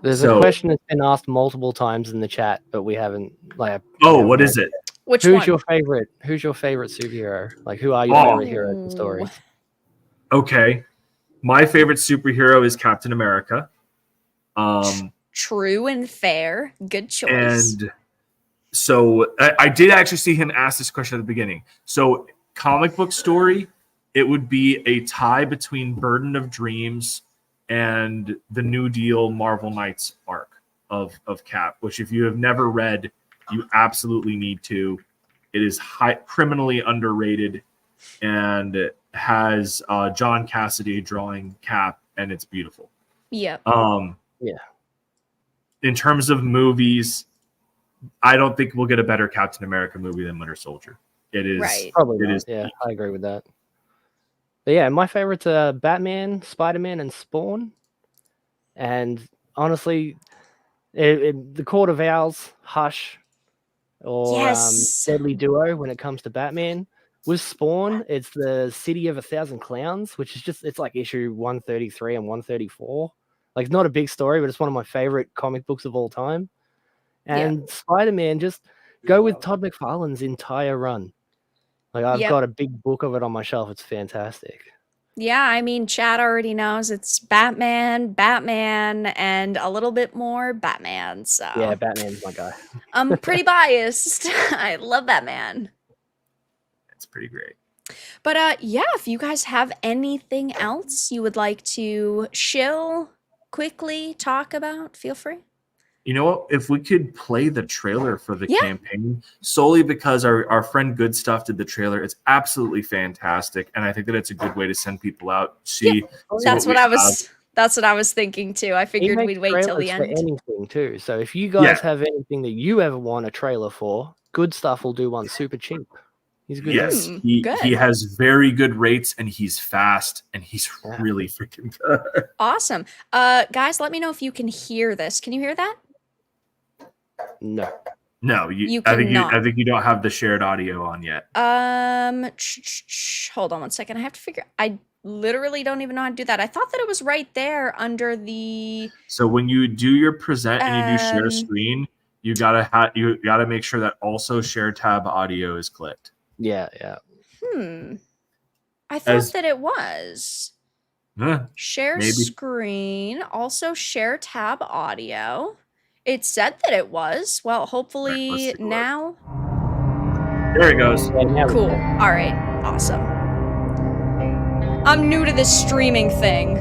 There's a question that's been asked multiple times in the chat, but we haven't what is it? Who's your favorite superhero? Like, who are your favorite heroes in stories? Okay. My favorite superhero is Captain America. True and fair. Good choice. And so I did actually see him ask this question at the beginning. So comic book story, it would be a tie between Burden of Dreams and the New Deal Marvel Knights arc of Cap, which if you have never read, you absolutely need to. It is criminally underrated and has John Cassidy drawing Cap, and it's beautiful. Yeah. Yeah. in terms of movies, I don't think we'll get a better Captain America movie than Winter Soldier. It is right. Probably not. Yeah, I agree with that. But yeah, my favorites are Batman, Spider-Man, and Spawn. And honestly, the Court of Owls, Hush, or Yes. Deadly Duo when it comes to Batman. With Spawn, it's the City of 1,000 Clowns, which is just, it's like issue 133 and 134. Like, it's not a big story, but it's one of my favorite comic books of all time. And Spider-Man, just go with Todd McFarlane's entire run. Like, I've got a big book of it on my shelf. It's fantastic. Yeah, I mean, Chad already knows it's Batman, and a little bit more Batman, so. Yeah, Batman's my guy. I'm pretty biased. I love Batman. It's pretty great. But yeah, if you guys have anything else you would like to shill, quickly talk about, feel free. You know what? If we could play the trailer for the campaign, solely because our friend Good Stuff did the trailer, it's absolutely fantastic, and I think that it's a good way to send people out. That's what I was thinking too. I figured we'd wait till the end. For anything too. So if you guys have anything that you ever want a trailer for, Good Stuff will do one super cheap. He's good. Yes, he has very good rates, and he's fast, and he's really freaking good. Awesome. Guys, let me know if you can hear this. Can you hear that? No, you I think you don't have the shared audio on yet. Hold on one second. I have to figure. I literally don't even know how to do that. I thought that it was right there under the. So when you do your present and you do share screen, you gotta make sure that also share tab audio is clicked. Yeah. I thought that it was. Share screen, also share tab audio. It said that it was. Well, hopefully now. There it goes. Cool. All right. Awesome. I'm new to this streaming thing.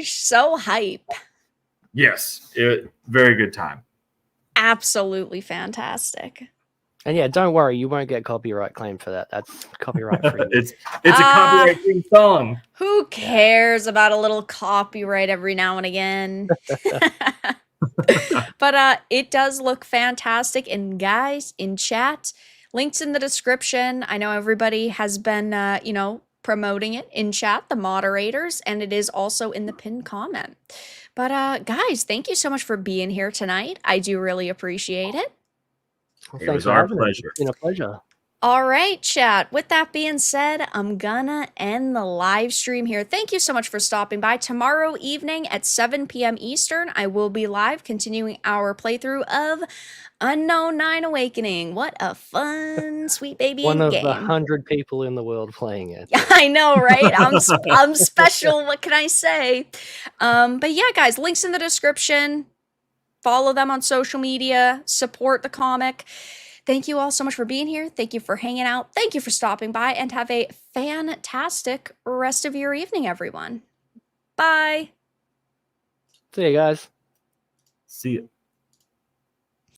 So hype. Yes, very good time. Absolutely fantastic. And yeah, don't worry, you won't get copyright claim for that. That's copyright free. it's a copyright free song. Who cares about a little copyright every now and again? But it does look fantastic. And guys, in chat, links in the description. I know everybody has been promoting it in chat, the moderators, and it is also in the pinned comment. But guys, thank you so much for being here tonight. I do really appreciate it. Well, it was our pleasure. It's been a pleasure. All right, chat. With that being said, I'm gonna end the live stream here. Thank you so much for stopping by. Tomorrow evening at 7 p.m. Eastern, I will be live continuing our playthrough of Unknown 9 Awakening. What a fun, sweet baby game. One of the 100 people in the world playing it. I know, right? I'm special. What can I say? But yeah, guys, links in the description. Follow them on social media. Support the comic. Thank you all so much for being here. Thank you for hanging out. Thank you for stopping by, and have a fantastic rest of your evening, everyone. Bye. See you guys. See you.